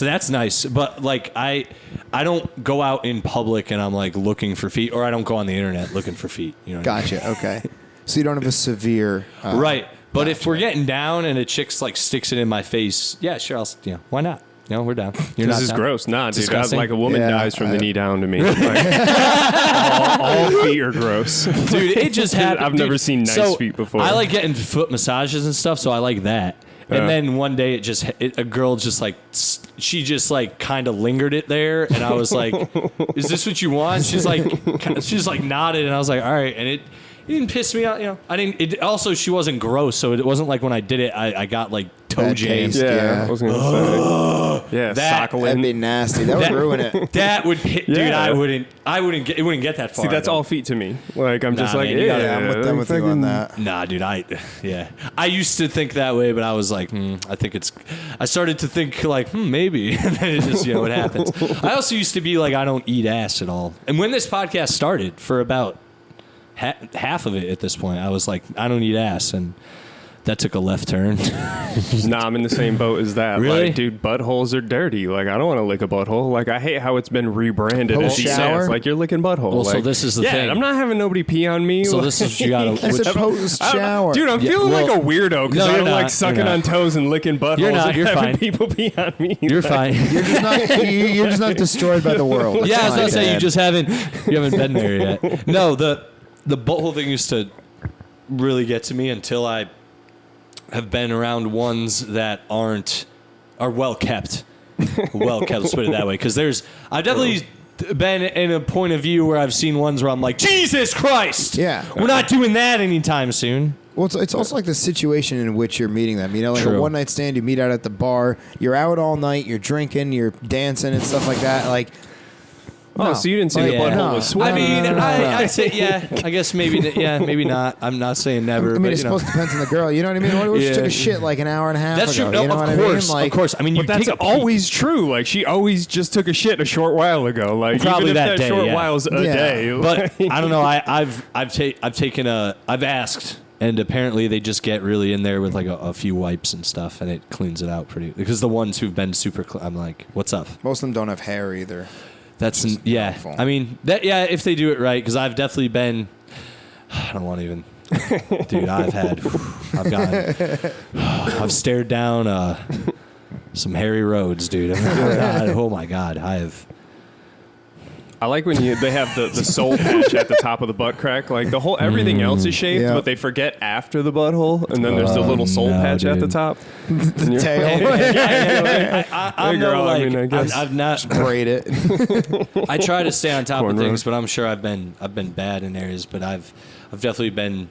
that's nice. But like I don't go out in public and I'm like looking for feet, or I don't go on the internet looking for feet. You know? What I mean? Gotcha. Okay. So you don't have a severe. Right. But if we're getting down and a chick's like sticks it in my face, yeah, sure, why not? We're down. This is gross. Nah, dude. Disgusting. Like a woman dies from the knee down to me. Like, all feet are gross. Dude, it just happened. I've never seen nice feet before. I like getting foot massages and stuff, so I like that. And then one day a girl just like, she just like kind of lingered it there. And I was like, is this what you want? She's like nodded. And I was like, all right. And it didn't piss me out. She wasn't gross. So it wasn't like when I did it, I got like toe jams. Yeah. I was going to say. Yeah. That'd be nasty. That would ruin it. That would hit, dude. I wouldn't get, it wouldn't get that far. See, that's all feet to me. Like, I'm just like, man, I'm with you on that. Nah, dude, I used to think that way, but I was like, I started to think like, maybe. And then it just, it happens. I also used to be like, I don't eat ass at all. And when this podcast started, for about half of it at this point, I was like, I don't eat ass. And that took a left turn. Nah, I'm in the same boat as that. Really? Like, dude, buttholes are dirty. Like, I don't want to lick a butthole. Like, I hate how it's been rebranded as eat ass. Like, you're licking butthole. Well, like, so this is the thing. I'm not having nobody pee on me. So this is what you gotta. It's a post shower. Dude, I'm feeling like a weirdo because I don't like sucking on toes and licking buttholes. You're not. You're having fine. people pee on me. You're fine. You're just not destroyed by the world. Yeah, I was gonna say you haven't been there yet. No, the butthole thing used to really get to me until I have been around ones that are well kept. Let's put it that way. Because I've definitely been in a point of view where I've seen ones where I'm like, Jesus Christ! Yeah. We're not doing that anytime soon. Well, it's also like the situation in which you're meeting them. Like True. a one-night stand, you meet out at the bar, you're out all night, you're drinking, you're dancing and stuff like that. Like, Oh, so you didn't see the butthole was sweaty? I mean, I'd say, I guess maybe not. I'm not saying never. I mean, but, it supposed to depend on the girl. You know what I mean? What if she took a shit like an hour and a half That's ago? true. No, you know of what course, I mean? Like, of course. I mean, you But that's take always true. Like, she always just took a shit a short while ago. Like, Probably even if that day, short yeah. while's a day. But I don't know. I've asked, and apparently they just get really in there with like a few wipes and stuff, and it cleans it out pretty. Because the ones who've been super, I'm like, what's up? most of them don't have hair either. That's helpful. I mean, if they do it right, because I've definitely been. I don't want to even. Dude, I've stared down some hairy roads, dude. Oh my god, I have. I like when they have the soul patch at the top of the butt crack. Like the whole everything else is shaved, but they forget after the butthole, and then there's the little soul patch at the top. The tail. I'm girl, like, I mean, I guess. I've not Braid it. I try to stay on top of Cornrows. things, but I'm sure I've been bad in areas. But I've definitely been.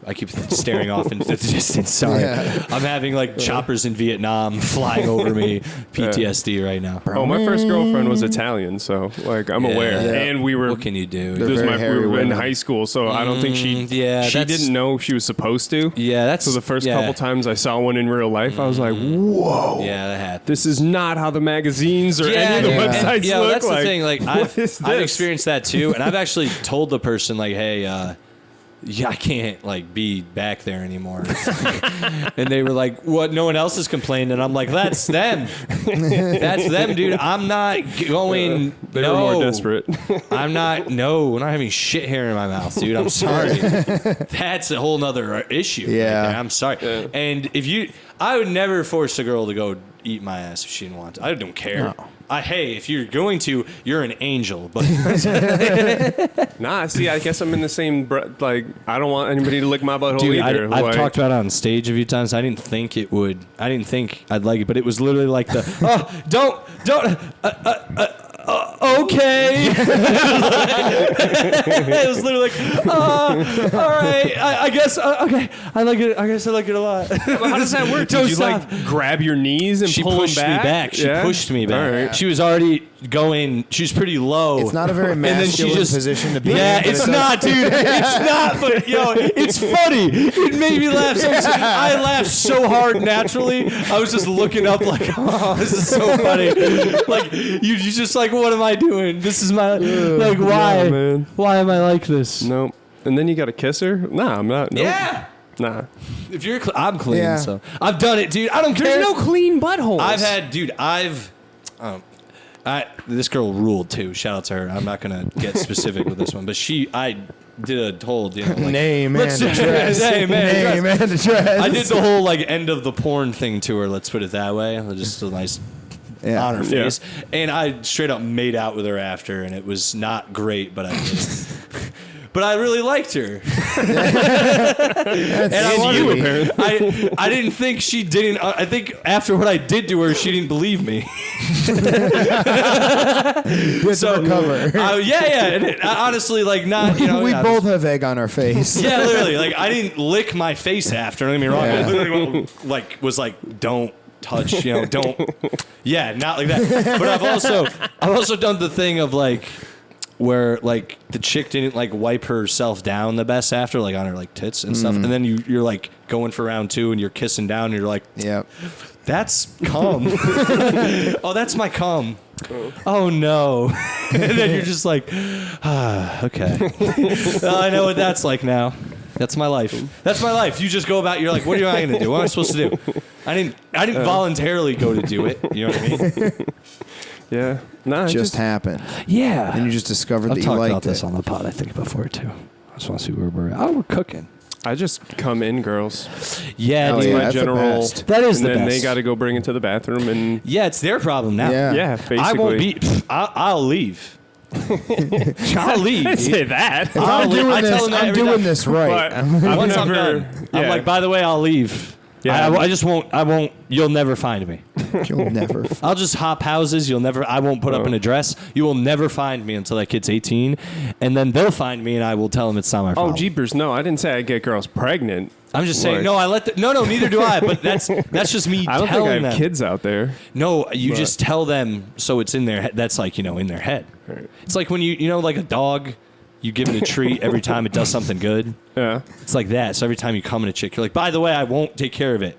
I keep staring off into the distance. Sorry, I'm having like choppers in Vietnam flying over me. PTSD right now. Oh, my first girlfriend was Italian, so like I'm aware. Yeah. And we were. What can you do? They're We very were in hairy high school, so I don't think she that's- didn't know she was supposed to. Yeah, that's So the first couple times I saw one in real life, I was like, whoa. Yeah, that happened. This is not how the magazines or any of the websites yeah, look that's like. the thing. Like what is I've this? experienced that too, and I've actually told the person like, "Hey, I can't like be back there anymore." And they were like, "What? No one else has complained?" And I'm like, "That's them. That's them, dude. I'm not going. They were more desperate. I'm not. No, we're not having shit hair in my mouth, dude. I'm sorry. That's a whole nother issue. Yeah. right there. I'm sorry. And I would never force a girl to go eat my ass if she didn't want to. I don't care. No. Hey, if you're going to, you're an angel. But Nah, see, I guess I'm in the same like I don't want anybody to lick my butthole dude, either. I've Like, talked about it on stage a few times. I didn't think it would. I didn't think I'd like it, but it was literally like the don't. Okay. It was literally like, all right, I guess, okay, I like it. I guess I like it a lot. How does that work? Did you like grab your knees and She pull pushed them back? me back. She Yeah? pushed me back. All right. She was already going. She was pretty low. It's not a very And then she masculine just- position to be in. Yeah, but it's it does- not, dude. It's not. But yo, it's funny. It made me laugh. I laughed so hard naturally. I was just looking up like, oh, this is so funny. Like you just like, what am I doing? This is my like, why? No, man. Why am I like this? Nope. And then you got to kiss her? Nah, I'm not. Nope. Yeah. Nah. If you're, I'm clean, Yeah. so I've done it, dude. I don't care. There's no clean buttholes. I've had, dude. This girl ruled too. Shout out to her. I'm not gonna get specific with this one, but I did a whole name and address. Name and address. I did the whole end of the porn thing to her. Let's put it that way. Just a nice on her face, and I straight up made out with her after, and it was not great, but I did. But I really liked her. And I didn't think she didn't. I think after what I did to her, she didn't believe me. So recover. And honestly, not. We both have egg on our face. Yeah, literally. I didn't lick my face after. Don't get me wrong. Yeah. I literally was don't touch. Don't. Yeah, not like that. But I've also done the thing of where the chick didn't wipe herself down the best after on her tits and stuff, and then you're going for round 2 and you're kissing down and you're yep, that's cum. Oh, that's my cum. Oh no. And then you're just okay. Well, I know what that's like now. That's my life. That's my life. You just go about. You're what am I going to do? What am I supposed to do? I didn't voluntarily go to do it. You know what I mean? Yeah. No, it just happened. Yeah. And you just discovered that you liked liked about this on the pod, I think, before, too. I just want to see where we're at. Oh, we're cooking. I just come in, girls. Yeah, that's dude. my that's the general. best. That is and the then best. they got to go bring it to the bathroom, and it's their problem now. Yeah. basically. I won't be. I'll leave. I'll leave. I say that. I'm every doing time. this right. Once I'm done, I'm by the way, I'll leave. Yeah. I just won't. I won't. You'll never find me. You'll never. I'll just hop houses. I won't put up an address. You will never find me until that kid's 18, and then they'll find me, and I will tell them it's not my problem. Oh, jeepers! No, I didn't say I get girls pregnant. I'm just saying. No, no, neither do I. But that's just me. I don't think I have them. kids out there. No, you just tell them so it's in their head. That's in their head. Right. It's like when you like a dog. You give it a treat every time it does something good. Yeah. It's like that. So every time you come in a chick, you're by the way, I won't take care of it.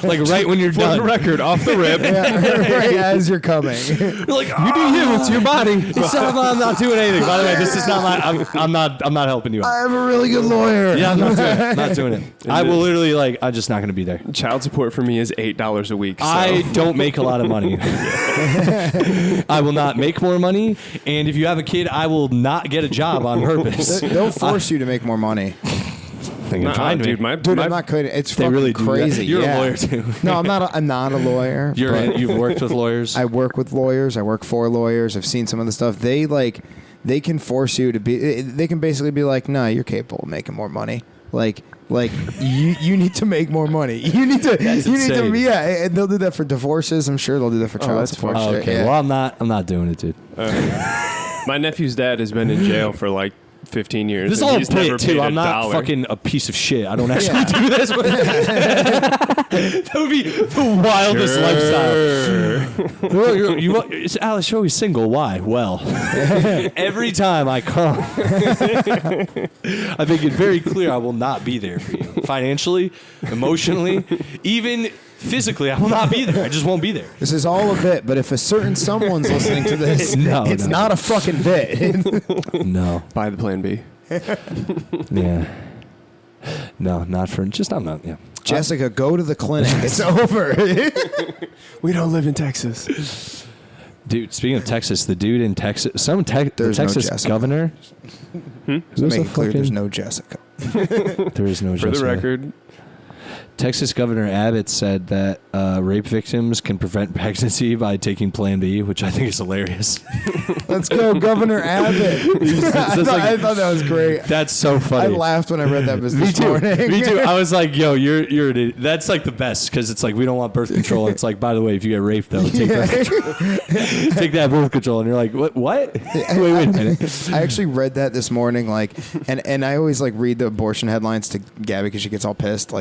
Right when you're done. For the record, off the rip. Right as you're coming. You're You do you. It's your body. I'm not doing anything. By the way, this is not my. I'm not helping you out. I have a really good lawyer. Yeah, I'm not doing it. I will literally I'm just not going to be there. Child support for me is $8 a week. So. I don't make a lot of money. I will not make more money, and if you have a kid, I will not get a job on purpose. They'll force you to make more money. They can find me. Dude, I'm not kidding. It's They fucking really do crazy. that. You're yeah. a lawyer too. No, I'm not a lawyer. You've worked with lawyers. I work with lawyers. I work for lawyers. I've seen some of the stuff. They can force you to be. They can basically be no, you're capable of making more money. You need to make more money. You need to. Yeah, and they'll do that for divorces. I'm sure they'll do that for child support. Oh, okay. Yeah. Well, I'm not doing it, dude. My nephew's dad has been in jail for 15 years. This is all bit too. I'm not fucking a piece of shit. I don't actually do this. That would be the wildest lifestyle. It's Alice Show. He's single. Why? Well, every time I come, I make it very clear I will not be there for you. Financially, emotionally, even physically, I will not be there. I just won't be there. This is all a bit, but if a certain someone's listening to this, it's not a fucking bit. No. Buy the plan B. Yeah. No, not for. Just I'm not. Yeah. Jessica, go to the clinic. It's over. We don't live in Texas. Dude, speaking of Texas, the dude in Texas, the Texas governor. Just make it clear, there's no Jessica. There is no Jessica. For the record, Texas Governor Abbott said that rape victims can prevent pregnancy by taking Plan B, which I think is hilarious. Let's go, Governor Abbott. I thought that was great. That's so funny. I laughed when I read that this morning. Me too. I was like, yo, you're an idiot. That's the best because it's we don't want birth control. It's by the way, if you get raped though, take take that birth control. And you're like, what? Wait a minute. I actually read that this morning, and I always read the abortion headlines to Gabby because she gets all pissed,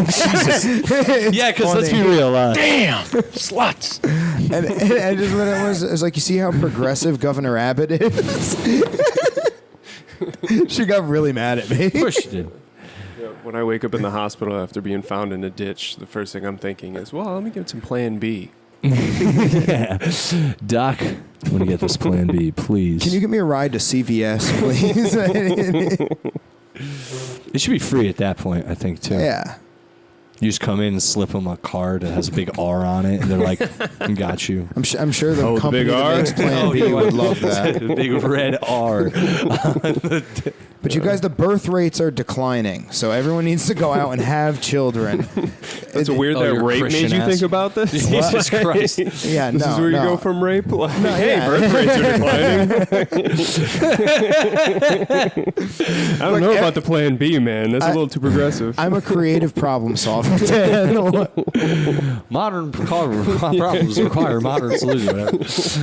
Yeah, because let's be real. Damn, sluts. And just when it was you see how progressive Governor Abbott is? She got really mad at me. Of course she did. when I wake up in the hospital after being found in a ditch, the first thing I'm thinking is, well, let me get some Plan B. Yeah. Doc, I want to get this Plan B, please. Can you get me a ride to CVS, please? It should be free at that point, I think, too. Yeah. You just come in and slip them a card that has a big R on it, and they're like, "Got you." I'm sure the company big that R? makes Plan B would love that. The big red R. But you guys, the birth rates are declining, so everyone needs to go out and have children. It's weird that you're rape Christian made you ass. think about this. Jesus Christ. Yeah, This is where you go from rape. Like, hey, yeah. birth rates are declining. I don't know about the Plan B, man. That's a little too progressive. I'm a creative problem solver, Dan. Modern problems require modern solutions.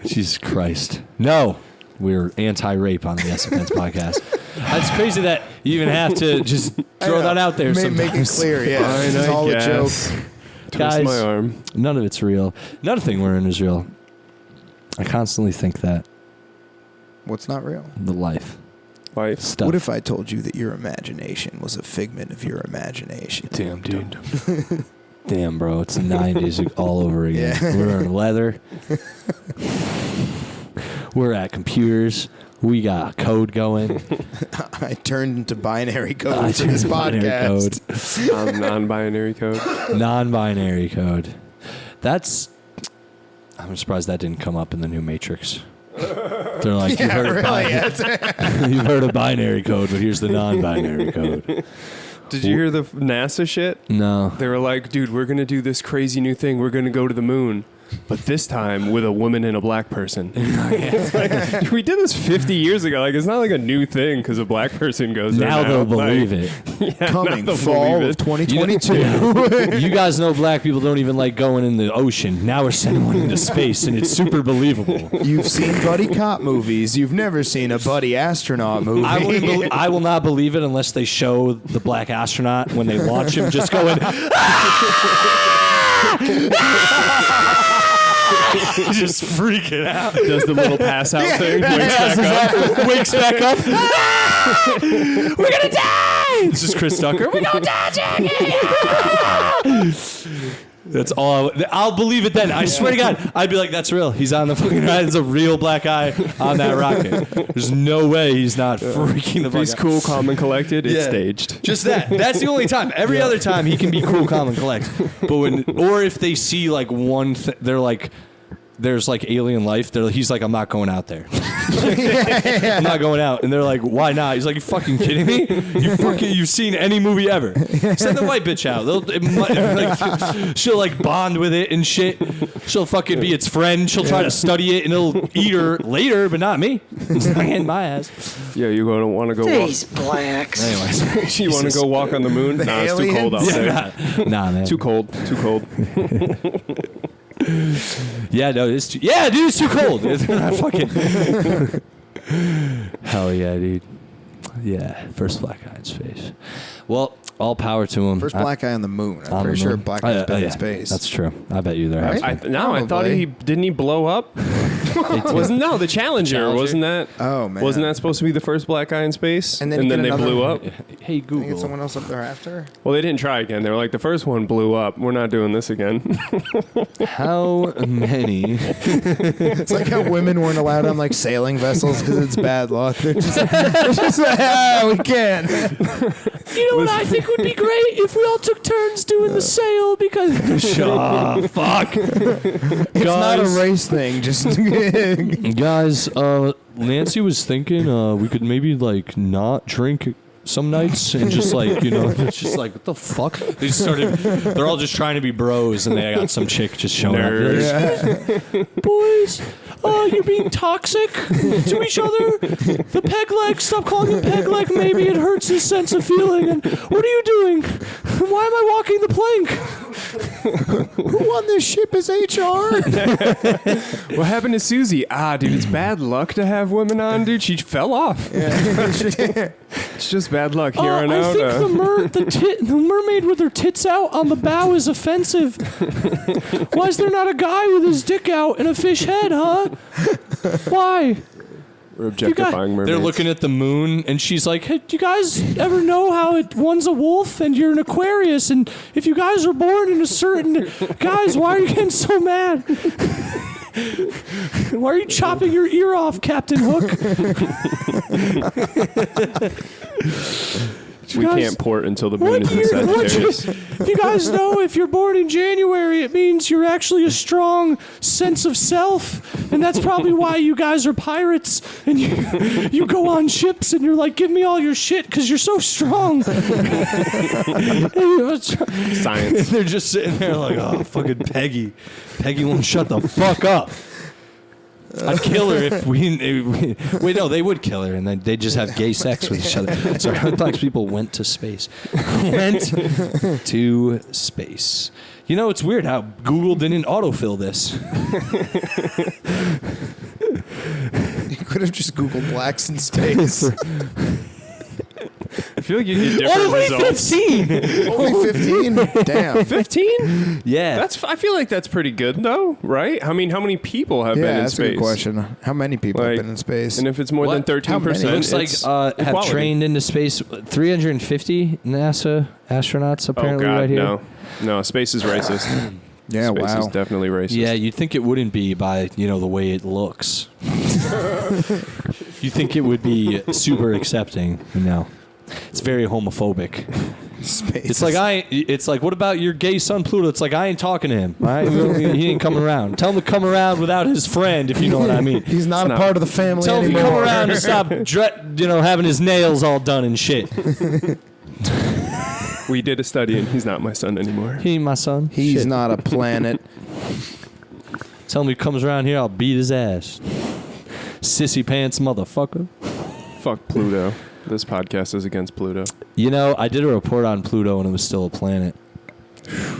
Jesus Christ. No. We're anti-rape on the Yes Offense podcast. It's crazy that you even have to just throw that out there sometimes. Make it clear, yeah. This is all a joke. Twist Guys, my arm. none of it's real. Nothing we're in is real. I constantly think that. What's not real? The life Life. stuff. What if I told you that your imagination was a figment of your imagination? Damn, dude. Damn, bro. It's the 90s all over again. Yeah. We're in leather. We're at computers. We got code going. I turned into binary code for this podcast. Non-binary code. Non-binary code. I'm surprised that didn't come up in the new Matrix. They're like, you've heard of binary code, but here's the non-binary code. Did you hear the NASA shit? No. They were like, dude, we're going to do this crazy new thing. We're going to go to the moon. But this time with a woman and a black person. It's like, dude, we did this 50 years ago. Like, it's not like a new thing because a black person goes there Now they'll believe it. it. Coming they'll fall believe of it. 2022. You guys know black people don't even like going in the ocean. Now we're sending one into space, and it's super believable. You've seen buddy cop movies. You've never seen a buddy astronaut movie. I will not believe it unless they show the black astronaut when they launch him just going. Just freaking out. Does the little pass out thing. Wakes back up. We're gonna die. This is Chris Tucker. We're gonna die, Jackie. That's all. I'll believe it then. I swear to God, I'd be like, "That's real. He's on the fucking ride. It's a real black guy on that rocket. There's no way he's not freaking the fuck He's out." cool, calm, and collected. It's Yeah. staged. Just that. That's the only time. Every other time he can be cool, calm, and collect. But or if they see like they're like, there's like alien life. He's like, "I'm not going out there. I'm not going out." And they're like, "Why not?" He's like, "You fucking kidding me? You've seen any movie ever? Send the white bitch out. She'll like bond with it and shit. She'll fucking be its friend. She'll try to study it and it'll eat her later, but not me. It's not getting my ass." Yeah, you going to want to go walk. These blacks. Anyways, You want to go walk on the moon? Nah, it's too cold out there. nah, man. Too cold. Too cold. Yeah, no, it's dude, it's too cold. It's not fucking. Hell yeah, dude. Yeah, first black guy in space. Well, all power to him. First black guy on the moon. I'm on pretty the sure moon. black guy's been yeah, in space. That's true. I bet you there Right? has been. I thought Probably. didn't he blow up? The Challenger, wasn't that? Oh, man. Wasn't that supposed to be the first black guy in space? And then get they another- blew up. Hey, Can you get Google. someone else up there after? Well, they didn't try again. They were like, the first one blew up. We're not doing this again. How many? It's like how women weren't allowed on like sailing vessels because it's bad luck. They're just like, we can't. You know what I think would be great if we all took turns doing the sail because. Fuck. It's not a race thing. Just Guys, Nancy was thinking we could maybe like not drink some nights and just like, it's just like, what the fuck? They're all just trying to be bros and they got some chick just showing up. Boys, you're being toxic to each other. The peg leg, stop calling him peg leg. Maybe it hurts his sense of feeling. And what are you doing? Why am I walking the plank? Who on this ship is HR? What happened to Susie? Dude, it's bad luck to have women on, dude. She fell off. It's just bad luck here on I out. think the mermaid with her tits out on the bow is offensive. Why is there not a guy with his dick out and a fish head, huh? Why? We're objectifying mermaids. They're looking at the moon, and she's like, "Hey, do you guys ever know how one's a wolf and you're an Aquarius? And if you guys are born in a certain... Guys, why are you getting so mad? Why are you chopping your ear off, Captain Hook?" We can't port until the moon is in Sagittarius. You guys know if you're born in January, it means you're actually a strong sense of self, and that's probably why you guys are pirates. And you go on ships, and you're like, give me all your shit because you're so strong. Science. They're just sitting there like, oh, fucking Peggy. Peggy won't shut the fuck up. I'd kill her if we wait, no, they would kill her, and then they'd just have gay sex with each other. So Orthodox people went to space. Went to space. You know, it's weird how Google didn't autofill this. You could have just Googled blacks in space. I feel like you get different Only results. 15! Only 15? Damn. 15? Yeah. I feel like that's pretty good, though, right? I mean, how many people have been in that's space? a good question. How many people have been in space? And if it's more What? than 13%, It looks like it's have equality. trained into space 350 NASA astronauts apparently oh, God, right here. No, space is racist. Yeah, Space wow. is definitely racist. Yeah, you'd think it wouldn't be by, the way it looks. You think it would be super accepting, It's very homophobic. Space. It's like, what about your gay son Pluto? It's like, I ain't talking to him. All right? He ain't coming around. Tell him to come around without his friend, if you know what I mean. He's not a part of the family Tell him to anymore. come around and stop, having his nails all done and shit. We did a study, and he's not my son anymore. He ain't my son. He's Shit. not a planet. Tell him he comes around here, I'll beat his ass. Sissy pants motherfucker. Fuck Pluto. This podcast is against Pluto. I did a report on Pluto and it was still a planet.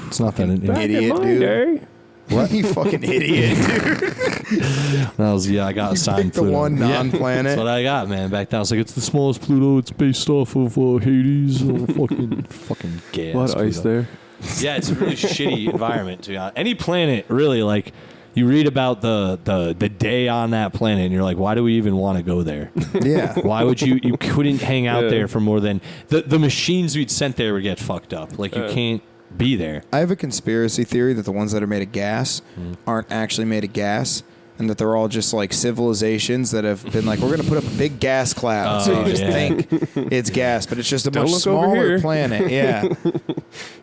It's not that Idiot, dude. What? You fucking idiot, dude. I got assigned Pick the Pluto. one non-planet. That's what I got, man. Back then I was like, it's the smallest Pluto. It's based off of Hades. Fucking gas. A lot of ice there. Yeah, it's a really shitty environment, to be honest. Any planet, really, like, you read about the day on that planet, and you're like, why do we even want to go there? Yeah. Why would you couldn't hang out there for more than, the machines we'd sent there would get fucked up. Like, you can't be there. I have a conspiracy theory that the ones that are made of gas aren't actually made of gas, and that they're all just like civilizations that have been like, we're going to put up a big gas cloud. So you just think it's gas, but it's just a much smaller planet. Yeah.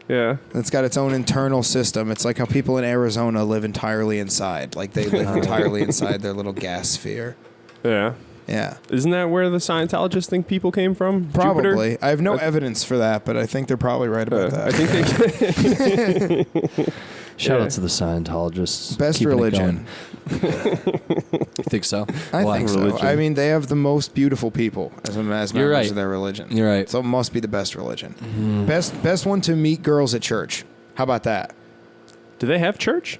Yeah. It's got its own internal system. It's like how people in Arizona live entirely inside. Like they live entirely inside their little gas sphere. Yeah. Yeah. Isn't that where the Scientologists think people came from? Probably. Jupiter? I have no evidence for that, but I think they're probably right about that. I think they... Shout out to the Scientologists. Best keeping it religion. going. You think so? I Why? think so. Religion. I mean, they have the most beautiful people as members You're right. of their religion. You're right. So it must be the best religion. Best one to meet girls at church. How about that? Do they have church?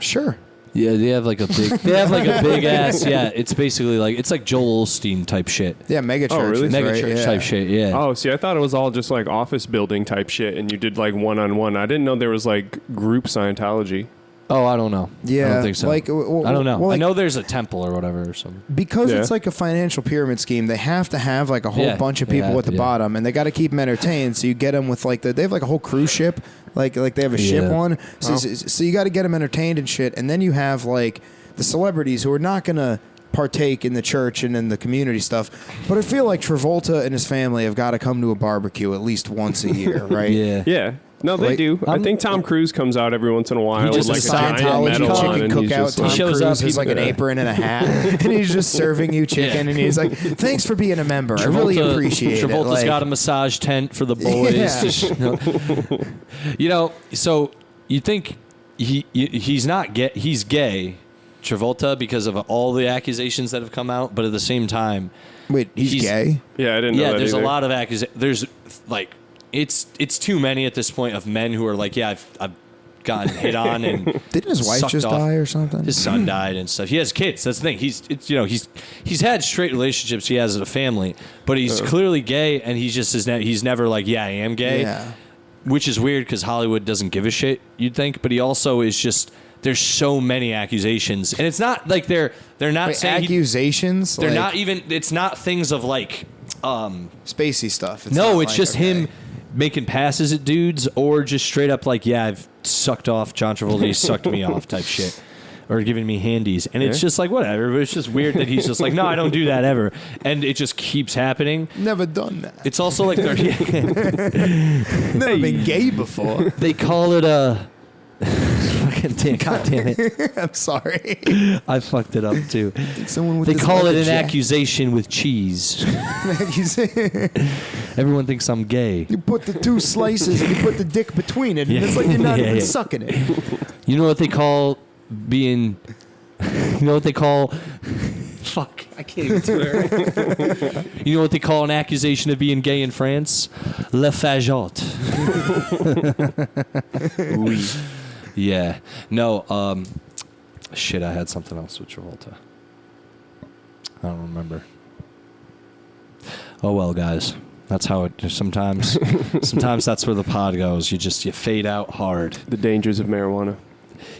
Sure. Yeah, they have like a big ass. Yeah, it's basically like it's like Joel Osteen type shit. Yeah, mega churches. really? Mega right? church Yeah. type shit. Yeah. Oh, see, I thought it was all just like office building type shit, and you did like one-on-one. I didn't know there was like group Scientology. Oh, I don't know. Yeah, I don't think so. like, well, I don't know. well, like, I know there's a temple or whatever or something. because Yeah. it's like a financial pyramid scheme. They have to have like a whole Yeah, bunch of they people have at the to, yeah. bottom, and they got to keep them entertained. So you get them with like they have like a whole cruise ship, like they have a ship Yeah. one. So you got to get them entertained and shit, and then you have like the celebrities who are not gonna partake in the church and in the community stuff. But I feel like Travolta and his family have got to come to a barbecue at least once a year, right? Yeah. Yeah. No, they Like, do. I think Tom Cruise comes out every once in a while with just like a a giant Scientology medal on, chicken and he's cookout. just Tom like, He shows Cruise up, has like an apron and a hat, and he's just serving you chicken, and he's like, "Thanks for being a member. I really appreciate it." Travolta's Like, got a massage tent for the boys. Yeah. So you think he's not gay? He's gay, Travolta, because of all the accusations that have come out. But at the same time, Wait, he's gay? yeah, I didn't know yeah, that there's either. a lot of accusations. There's like it's too many at this point of men who are like, yeah, I've gotten hit on and Didn't his wife sucked just off. die or something? His son died and stuff. He has kids. That's the thing. He's had straight relationships. He has a family, but he's clearly gay, and he's never like, yeah, I am gay, Yeah. which is weird because Hollywood doesn't give a shit. You'd think, but he also is just. There's so many accusations, and it's not like they're not Wait, saying accusations. they're like, not even. It's not things of like. spacey stuff. No, not it's like, just okay. him making passes at dudes, or just straight up like, yeah, I've sucked off John Travolta. He sucked me off type shit. or giving me handies. And it's just like, whatever. But it's just weird that he's just like, no, I don't do that ever. And it just keeps happening. Never done that. It's also like Never been gay before. they call it a... God damn it. I'm sorry. I fucked it up too. They call it an accusation with cheese. Everyone thinks I'm gay. You put the 2 slices and you put the dick between it, and it's like you're not even sucking it. You know what they call being... You know what they call... Fuck, I can't even do it. You know what they call an accusation of being gay in France? Le fagotte. Oui. Yeah. No, shit, I had something else with Travolta. I don't remember. Oh well, guys. That's how it sometimes that's where the pod goes. You fade out hard. The dangers of marijuana.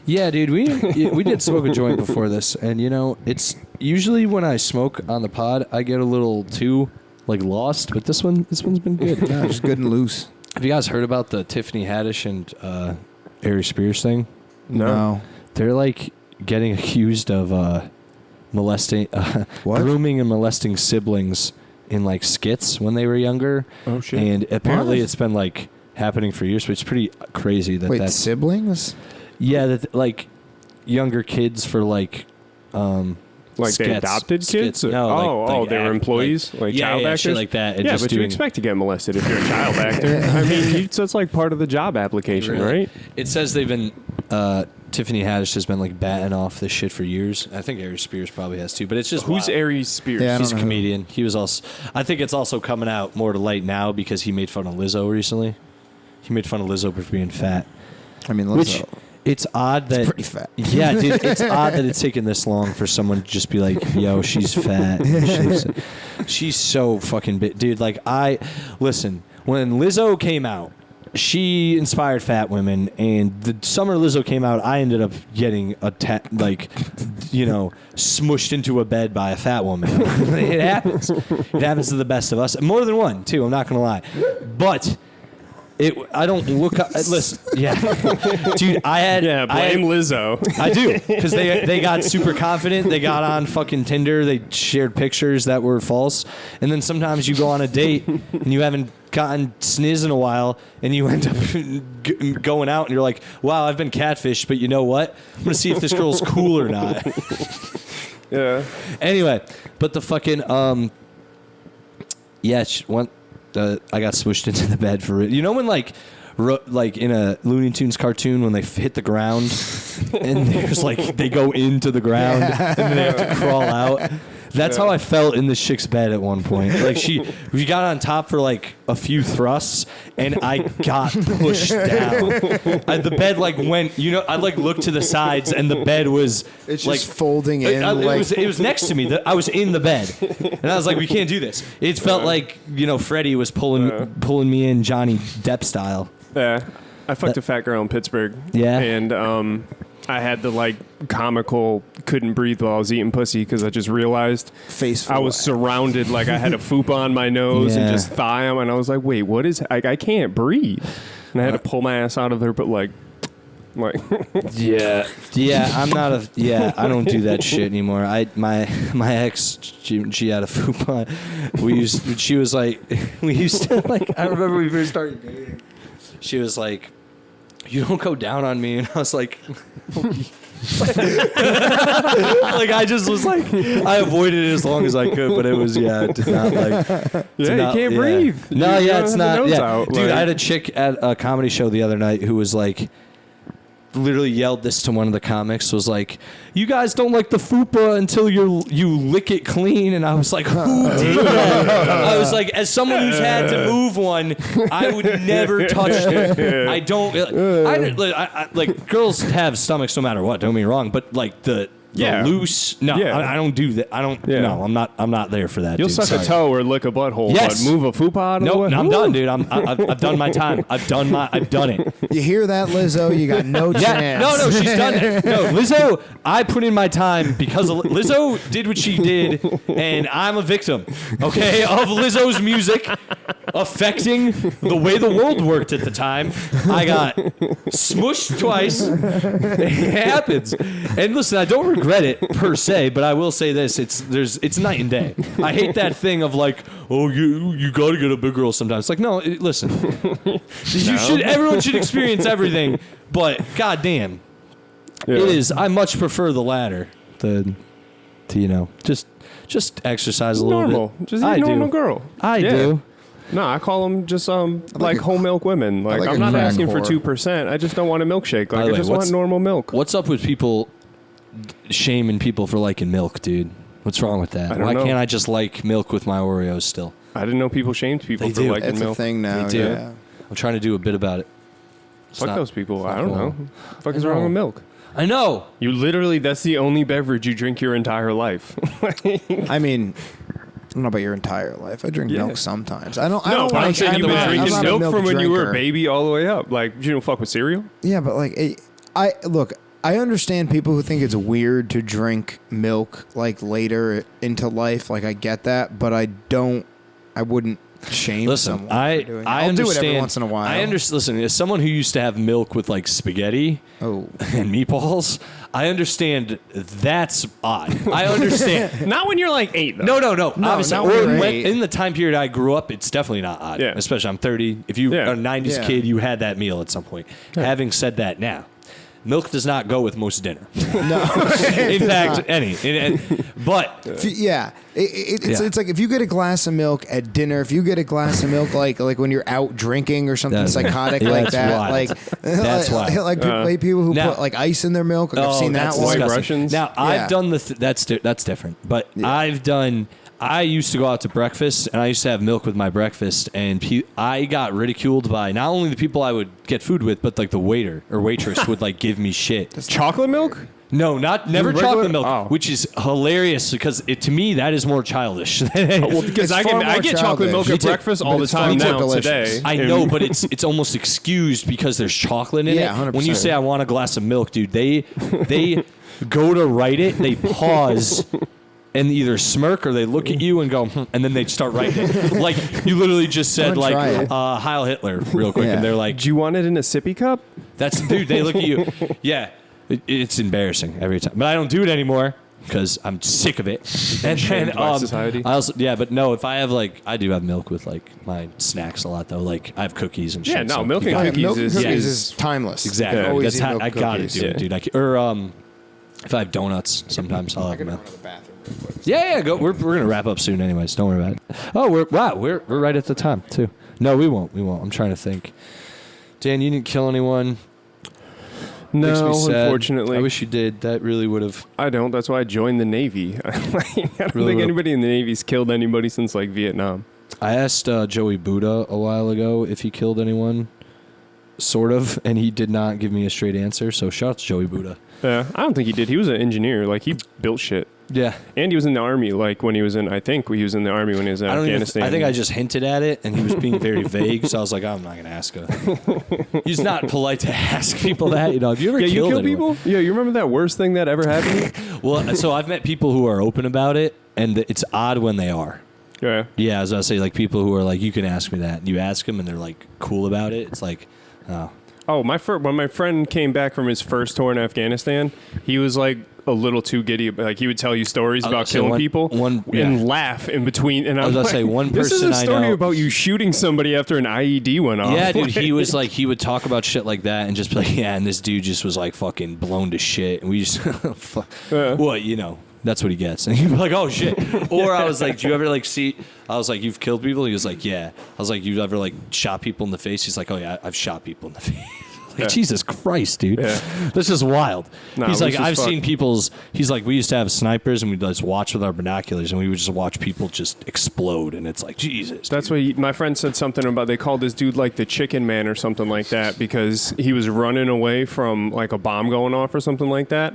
Yeah, dude, we did smoke a joint before this, and it's usually when I smoke on the pod, I get a little too lost, but this one's been good. Yeah, just good and loose. Have you guys heard about the Tiffany Haddish and Ari Spears thing? No. They're getting accused of molesting, grooming and molesting siblings in skits when they were younger. Oh shit! And apparently it's been happening for years, but it's pretty crazy that that's siblings. Yeah, that younger kids for skits, they adopted kids? No, they were employees, child actors, shit like that. And yeah, just but you expect to get molested if you're a child actor. I mean, that's part of the job application, right? It says they've been. Tiffany Haddish has been batting off this shit for years. I think Ari Spears probably has too, but it's just who's Ari Spears? Yeah, he's a comedian. He was also. I think it's also coming out more to light now because he made fun of Lizzo recently. He made fun of Lizzo for being fat. I mean, Lizzo. Which it's odd that pretty fat. Yeah, dude, it's odd that it's taken this long for someone to just be like, "Yo, she's fat." She's so fucking big, dude. Listen, when Lizzo came out, she inspired fat women, and the summer Lizzo came out, I ended up getting smushed into a bed by a fat woman. It happens. It happens to the best of us. More than one, too. I'm not gonna lie, but. I don't look up. Listen, yeah, dude. Blame Lizzo. I do because they got super confident. They got on fucking Tinder. They shared pictures that were false, and then sometimes you go on a date and you haven't gotten sniz in a while, and you end up going out and you're like, "Wow, I've been catfished," but you know what? I'm gonna see if this girl's cool or not. Yeah. Anyway, but the fucking yeah, I got smushed into the bed for it. You know when in a Looney Tunes cartoon when they hit the ground and there's they go into the ground and then they have to crawl out. That's how I felt in this chick's bed at one point. We got on top for a few thrusts, and I got pushed down. The bed went. I looked to the sides, and the bed was it's just folding in. It was next to me. I was in the bed, and I was like, "We can't do this." It felt like Freddie was pulling me in Johnny Depp style. Yeah, I fucked a fat girl in Pittsburgh. Yeah, and I had the comical couldn't breathe while I was eating pussy because I just realized I was surrounded I had a fupa on my nose and just thigh, and I was like, wait, what is I can't breathe, and I had to pull my ass out of there, but yeah, I'm not I don't do that shit anymore. My ex, she had a fupa. We used to I remember we first started dating. She was like, "You don't go down on me," and I was like, I just was I avoided it as long as I could, but it was it did not you can't breathe. No, it's not. Yeah, out, dude, I had a chick at a comedy show the other night who was literally yelled this to one of the comics, was like, "You guys don't like the fupa until you lick it clean," and I was like, "Who did that?" I was like, as someone who's had to move one, I would never touch it. I don't. I girls have stomachs no matter what. Don't get me wrong, but Yeah. loose. No, Yeah. I don't do that. I don't. Yeah. No, I'm not there for that. You'll dude. suck Sorry. a toe or lick a butthole, Yes. but move a fupa. No, I'm done, dude. I've done my time. I've done it. You hear that, Lizzo? You got no Yeah, chance. no, she's done it. No, Lizzo, I put in my time because Lizzo did what she did, and I'm a victim, okay, of Lizzo's music affecting the way the world worked at the time. I got smushed twice. It happens. And listen, I don't regret it per se, but I will say this: it's night and day. I hate that thing of like, oh, you got to get a big girl sometimes. It's like, no, listen, everyone should experience everything, but goddamn, Yeah. it is. I much prefer the latter than to just exercise a little Normal. bit. Just I a normal do. girl. I Yeah. do. No, I call them just like a- whole milk women. Like, like I'm a not crack asking for whore. 2%. I just don't want a milkshake. By Like, the I way, just want normal milk. What's up with people shaming people for liking milk, dude? What's wrong with that? I don't Why know. can't I just like milk with my Oreos still? I didn't know people shamed people They for do. liking It's milk. a thing now. They do. Yeah. I'm trying to do a bit about it. It's Fuck not- those people. I not don't cool. know. What the fuck is I wrong know. with milk? I know. You literally, that's the only beverage you drink your entire life. I mean, I don't know about your entire life. I drink Yeah. milk sometimes. I don't. I No, don't but I'm like, saying you've been not- I'm drinking not a milk from when you were a drinker. baby all the way up. Like, you don't fuck with cereal? Yeah, but like, I look. I understand people who think it's weird to drink milk like later into life. Like, I get that, but I don't. I wouldn't shame Listen, someone I for doing it. I I'll understand. do it every once in a while. I understand. Listen, as someone who used to have milk with like spaghetti Oh, and meatballs, I understand that's odd. I understand. Not when you're like 8, though. No. Obviously, not when or you're when, eight. in the time period I grew up, it's definitely not odd. Yeah. Especially I'm 30. If you Yeah. are a 90s Yeah. kid, you had that meal at some point. Having said that, now milk does not go with most dinner. no. In fact, but Yeah, it's Yeah. it's like if you get a glass of milk at dinner, if you get a glass of milk like when you're out drinking or something That's- psychotic Yeah, like that's that, wild. like That's wild. like people who Now- put like ice in their milk. Like I've seen that that's one. White disgusting. Russians? Now Yeah. I've done that's different. But I used to go out to breakfast, and I used to have milk with my breakfast, and I got ridiculed by not only the people I would get food with, but like the waiter or waitress would like give me shit. Chocolate milk? No, never Regular- chocolate milk, oh. which is hilarious because to me that is more childish. Well, because It's I far more get chocolate milk childish. at breakfast all But the it's far time more now delicious. today. I And- know, but it's almost excused because there's chocolate in Yeah, it. 100%. When you say I want a glass of milk, dude, they go to write it, they pause and either smirk or they look at you and go, and then they start writing it. Like you literally just said, I'm gonna try it. Heil Hitler, real quick, Yeah. and they're like, Do you want it in a sippy cup? dude. They look at you, yeah. It's embarrassing every time, but I don't do it anymore because I'm sick of it. And then Shamed by society. I also but no, if I have I do have milk with like my snacks a lot though. Like I have cookies and shit. Yeah, no, so milk you and gotta- cookies milk is- cookies yes. is timeless. Exactly. Yeah. Always That's eat how milk I gotta cookies. do it, dude. If I have donuts, sometimes I'll have milk. Yeah, go. We're gonna wrap up soon, anyways. Don't worry about it. Oh, we're right at the time too. No, we won't. I'm trying to think. Dan, you didn't kill anyone. Makes No, me sad. unfortunately. I wish you did. That really would have. I don't. That's why I joined the Navy. I don't Really think would've- anybody in the Navy's killed anybody since like Vietnam. I asked Joey Buddha a while ago if he killed anyone, sort of, and he did not give me a straight answer. So shout out to Joey Buddha. Yeah, I don't think he did. He was an engineer. Like he built shit. Yeah, And he was in the army. Like when he was in, I think he was in the army when he was in Afghanistan. I think I just hinted at it, and he was being very vague. So I was like, I'm not gonna ask him. He's not polite to ask people that. Have you ever Yeah, you killed kill anyone? people? Yeah, you remember that worst thing that ever happened? Well, so I've met people who are open about it, and it's odd when they are. Yeah. Yeah, I was about to say, like, people who are like, you can ask me that. And you ask them, and they're, like, cool about it. It's like, oh. Oh, when my friend came back from his first tour in Afghanistan, he was like a little too giddy. Like he would tell you stories about say killing people yeah. and laugh in between. And I was I'm about to say, like, one this is a person I story know- about you shooting somebody after an IED went off. Yeah, dude, he was like, he would talk about shit like that and just be like, yeah, and this dude just was like fucking blown to shit. And we just, fuck. Yeah. Well, that's what he gets. And he'd be like, oh shit. Or I was like, do you ever like see, I was like, you've killed people? He was like, yeah. I was like, you've ever like shot people in the face? He's like, oh yeah, I've shot people in the face. Like, Yeah. Jesus Christ, dude. Yeah. This is wild. Nah, he's it like, was just I've seen fuck. people's, he's like, we used to have snipers and we'd just watch with our binoculars and we would just watch people just explode. And it's like, Jesus. That's what my friend said something about. They called this dude like the Chicken Man or something like that because he was running away from like a bomb going off or something like that.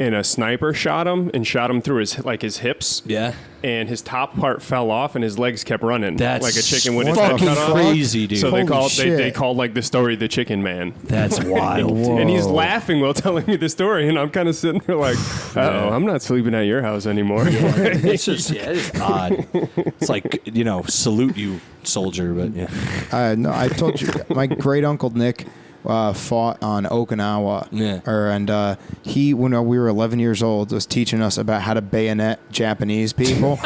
and a sniper shot him through his hips. Yeah. And his top part fell off, and his legs kept running. That's like a chicken with its head fucking cut off. crazy, dude. So Holy they called like the story the Chicken Man. That's wild. Dude. And he's laughing while telling me the story, and I'm kind of sitting there like, uh-oh, I'm not sleeping at your house anymore. Yeah, it's just it's odd. It's like, salute you, soldier, but yeah. No, I told you, my great uncle Nick fought on Okinawa. Yeah. And he, when we were 11 years old, was teaching us about how to bayonet Japanese people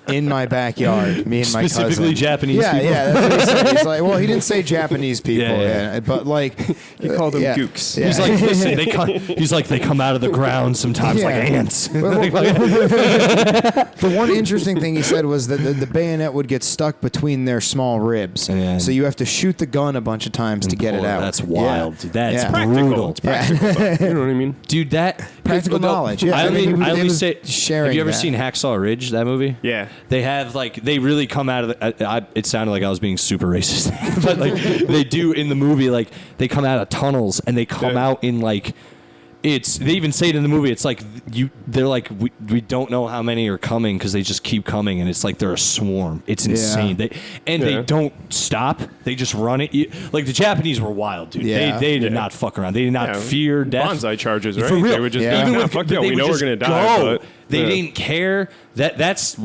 in my backyard. Me and my cousin. Specifically Japanese people? Yeah, that's what he said. He's like, well, he didn't say Japanese people, but like He called them gooks. Yeah. He's like, listen, they come out of the ground sometimes like ants. The one interesting thing he said was that the bayonet would get stuck between their small ribs. Yeah. So you have to shoot the gun a bunch of times to get it out. That's wild. Dude. That's Yeah. brutal. It's practical. You know what I mean? Dude, that Practical knowledge. Yeah, I he only was say, sharing have you ever that. seen Hacksaw Ridge, that movie? Yeah. They have they really come out of it sounded like I was being super racist, but they do in the movie, they come out of tunnels and they come out in they even say it in the movie. It's like they're like we don't know how many are coming because they just keep coming, and it's like they're a swarm. It's insane. They don't stop. They just run it. Like the Japanese were wild, dude. Yeah. They did not fuck around. They did not fear death. Bonsai charges, right? For real. They would just Yeah. be like, fuck yeah, we know we're gonna die, but They didn't care. That's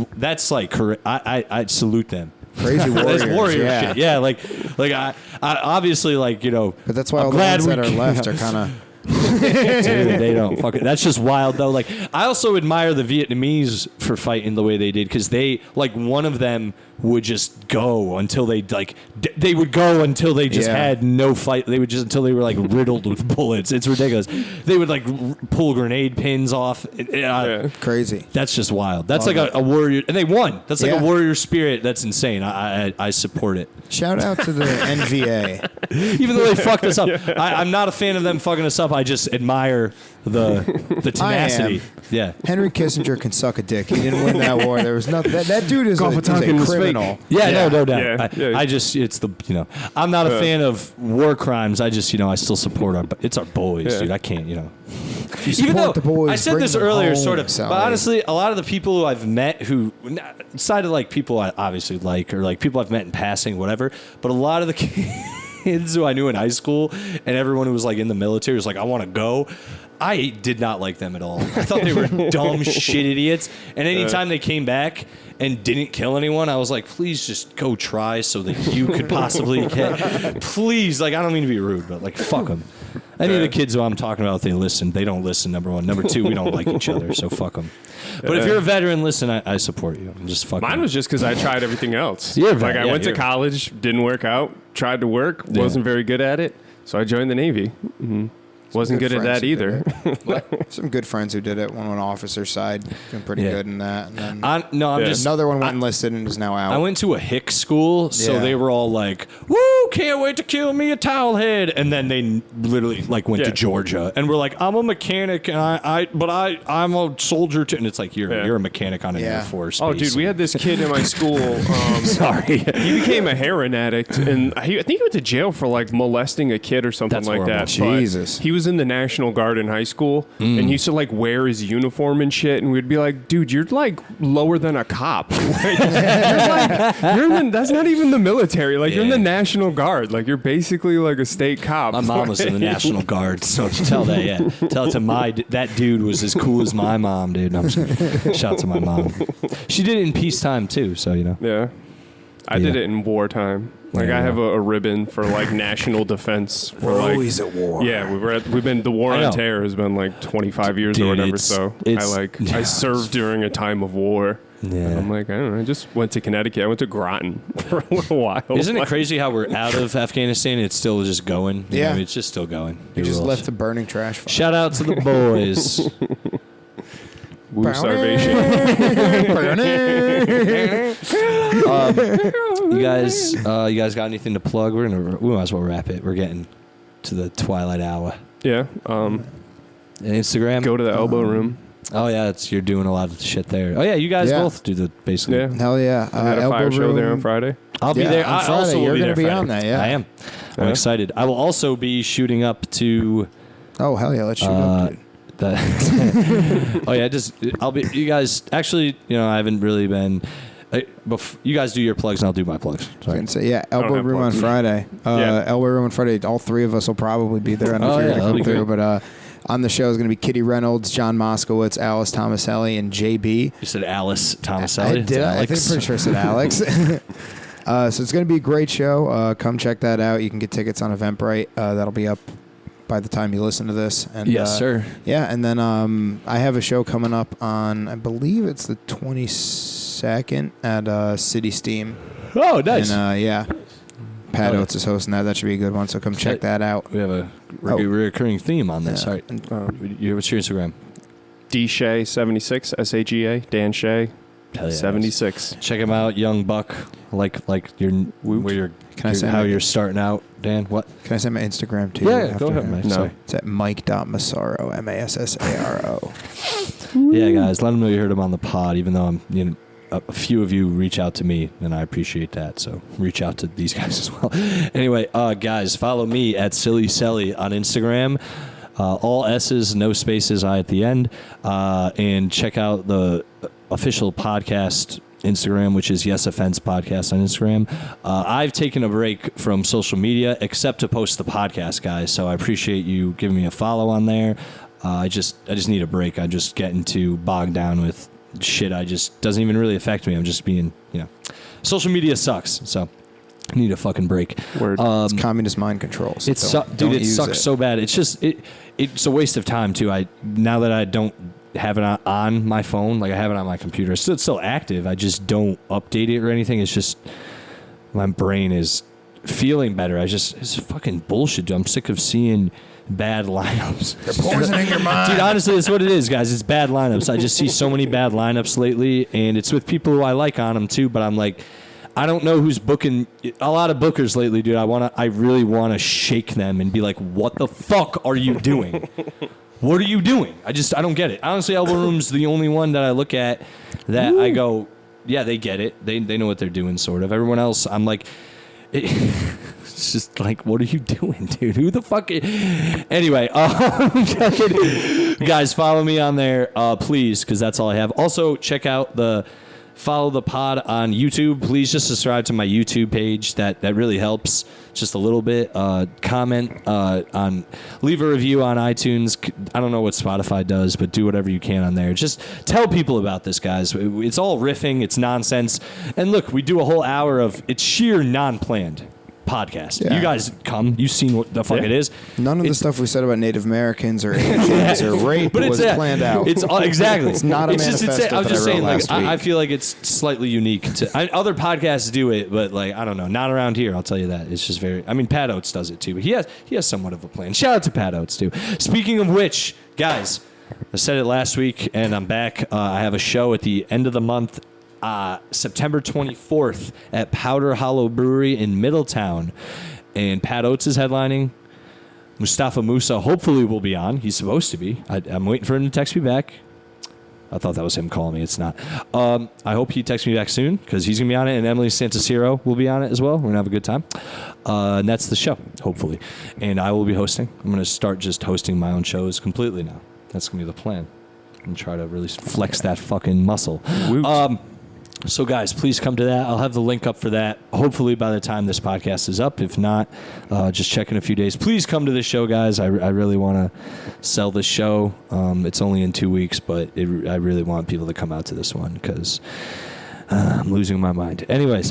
like correct. I salute them. Crazy warriors. That's warrior yeah. shit. Yeah, I obviously But that's why I'm all the glad ones that we- are left are kind of... Dude, they don't fuck it. That's just wild though. I also admire the Vietnamese for fighting the way they did, because they one of them would just go until they they would go until they just had no fight. They would just until they were riddled with bullets. It's ridiculous. They would pull grenade pins off. Crazy. That's just wild. That's a warrior, and they won. That's a Yeah. warrior spirit. That's insane. I support it. Shout out to the NVA. Even though they fucked us up, I'm not a fan of them fucking us up. I just admire the tenacity. Yeah. Henry Kissinger can suck a dick. He didn't win that war. There was nothing. That dude is a Talking was fake. criminal. Yeah, no doubt. Yeah, yeah. I just, it's the, I'm not a fan of war crimes. I just, I still support our boys, dude. I can't, Even though the boys, I said bring this them earlier, home, sort of, Sally. but honestly, a lot of the people who I've met who, aside of people I obviously like, or people I've met in passing, whatever, but a lot of the kids who I knew in high school and everyone who was in the military was I want to go. I did not like them at all. I thought they were dumb shit idiots. And anytime they came back and didn't kill anyone, I was like, please just go try so that you could possibly get. Please, I don't mean to be rude, but fuck them. Any of the kids who I'm talking about, they listen. They don't listen, number one. Number two, we don't like each other, so fuck them. But if you're a veteran, listen, I support you. I'm just fucking. Mine was just because I tried everything else. You're a vet, I went to college, didn't work out, tried to work, wasn't very good at it, so I joined the Navy. Mm-hmm. Wasn't good at that either. Some good friends who did it. One on officer side, doing pretty good in that. And then I'm just another one went enlisted and is now out. I went to a hick school, so Yeah. they were all like, "Woo, can't wait to kill me a towel head," and then they literally went to Georgia and were like, "I'm a mechanic, and I'm a soldier too," and it's like you're a mechanic on an Air Force. Oh, base. dude, we had this kid in my school. Sorry. He became a heroin addict, and I think he went to jail for molesting a kid or something That's like horrible. that. But Jesus. he was in the National Guard in high school, and he used to wear his uniform and shit, and we'd be like, "Dude, you're lower than a cop. That's not even the military. You're in the National Guard. You're basically a state cop." My mom was in the National Guard, so tell that. Yeah, tell it to that dude was as cool as my mom, dude. No, I'm just kidding. Shout out to my mom. She did it in peacetime too, so Yeah. I did it in wartime. I Yeah. have a ribbon for national defense. For We're always at war. Yeah, the war I know. on terror has been 25 years Dude, or whatever. it's- So I served during a time of war. Yeah. I'm I don't know. I just went to Connecticut. I went to Groton for a little while. Isn't it crazy how we're out of Afghanistan? It's still just going. You Yeah. know, it's just still going. You It just rules. left the burning trash fire. Shout out to the boys. Woo starvation. You guys got anything to plug? We might as well wrap it. We're getting to the twilight hour. Yeah. Instagram. Go to the elbow room. Oh yeah, you're doing a lot of shit there. Oh yeah, you guys Yeah. both do the basically. Yeah. Hell yeah. I had a Elbow fire show there on room. Friday. I'll be Yeah, there. on I Friday. also will You're be gonna there be Friday. on that, yeah. I am. I'm Yeah. excited. I will also be shooting up to Oh, hell yeah. Let's shoot up, dude. Oh yeah, I'll be. You guys actually, I haven't really been. You guys do your plugs, and I'll do my plugs. I can say, Elbow Room on Friday. Elbow Room on Friday. All three of us will probably be there. I don't know if you're going to come through, but on the show is going to be Kitty Reynolds, John Moskowitz, Alice Tomaselli, and JB. You said Alice Tomaselli? I think I'm pretty sure I said Alex. So it's going to be a great show. Come check that out. You can get tickets on Eventbrite. That'll be up by the time you listen to this. And, yes, sir. Yeah, and then I have a show coming up on, I believe it's the 22nd at City Steam. Oh, nice. And, Pat Oates is hosting that. That should be a good one, so come check that out. We have a recurring theme on this. Yeah. All right. What's your Instagram? D Shea 76 SAGA Dan Shea 76. Check him out, young buck. Like how you're starting out, Dan. What? Can I say my Instagram too? Yeah, go ahead, Mike. No. It's at Mike.Massaro, Massaro. Yeah, guys, let them know you heard him on the pod. Even though I'm, a few of you reach out to me, and I appreciate that. So reach out to these guys as well. Anyway, guys, follow me at Silly Selly on Instagram. All S's, no spaces, I at the end. And check out the official podcast Instagram, which is Yes Offense Podcast on Instagram. I've taken a break from social media, except to post the podcast, guys. So I appreciate you giving me a follow on there. I just need a break. I'm just getting too bogged down with shit. Doesn't even really affect me. I'm just being, social media sucks. So I need a fucking break. Word. It's communist mind control. So it sucks so bad. It's just it's a waste of time too. Now that I don't have it on my phone, like I have it on my computer, it's still active. I just don't update it or anything. It's just my brain is feeling better. It's fucking bullshit, dude. I'm sick of seeing bad lineups. They're poisoning your mind. Dude, honestly, that's what it is, guys. It's bad lineups. I just see so many bad lineups lately, and it's with people who I like on them too, but I'm like, I don't know who's booking. A lot of bookers lately, dude. I really want to shake them and be like, what the fuck are you doing? What are you doing? I don't get it. Honestly, Elbow Room's the only one that I look at that I go, yeah, they get it. They know what they're doing, sort of. Everyone else, I'm like, it's just like, what are you doing, dude? Who the fuck? Anyway, guys, follow me on there, please, because that's all I have. Also, check out follow the pod on YouTube. Please just subscribe to my YouTube page. That really helps just a little bit. Comment leave a review on iTunes. I don't know what Spotify does, but do whatever you can on there. Just tell people about this, guys. It's all riffing. It's nonsense. And look, we do a whole hour of it's sheer non-planned podcast. Yeah. You guys come. You've seen what the fuck it is. None of the stuff we said about Native Americans or Asians or rape was planned out. It's exactly. It's not a manifesto. I was just saying, like, I feel like it's slightly unique to other podcasts do it, but like I don't know, not around here. I'll tell you that. It's just very. I mean, Pat Oates does it too, but he has somewhat of a plan. Shout out to Pat Oates too. Speaking of which, guys, I said it last week, and I'm back. I have a show at the end of the month. September 24th at Powder Hollow Brewery in Middletown, and Pat Oates is headlining. Mustafa Musa hopefully will be on. He's supposed to be. I'm waiting for him to text me back. I thought that was him calling me. It's not. I hope he texts me back soon because he's gonna be on it, and Emily Santasiro will be on it as well. We're gonna have a good time, and that's the show hopefully. And I will be hosting. I'm gonna start just hosting my own shows completely now. That's gonna be the plan, and try to really flex that fucking muscle. So, guys, please come to that. I'll have the link up for that, hopefully by the time this podcast is up. If not, just check in a few days. Please come to this show, guys. I really want to sell this show. It's only in 2 weeks, but I really want people to come out to this one because I'm losing my mind. Anyways,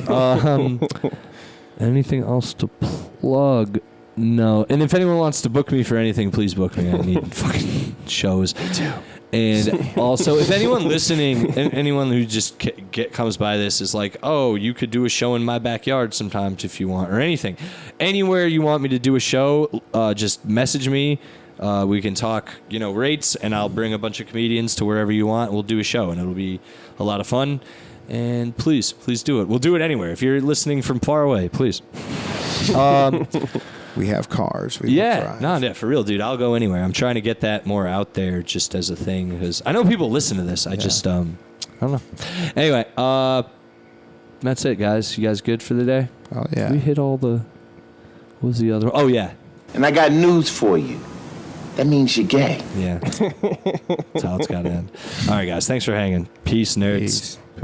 anything else to plug? No. And if anyone wants to book me for anything, please book me. I need fucking shows. Me too. And also, if anyone listening, anyone who just comes by this is like, oh, you could do a show in my backyard sometimes if you want, or anything. Anywhere you want me to do a show, just message me. We can talk, rates, and I'll bring a bunch of comedians to wherever you want. We'll do a show, and it'll be a lot of fun. And please do it. We'll do it anywhere. If you're listening from far away, please. We have cars. For real, dude. I'll go anywhere. I'm trying to get that more out there just as a thing because I know people listen to this. I just, I don't know. Anyway, that's it, guys. You guys good for the day? Oh, yeah. We hit all the, what was the other one? Oh, yeah. And I got news for you. That means you're gay. Yeah. That's how it's got to end. All right, guys. Thanks for hanging. Peace, nerds. Peace.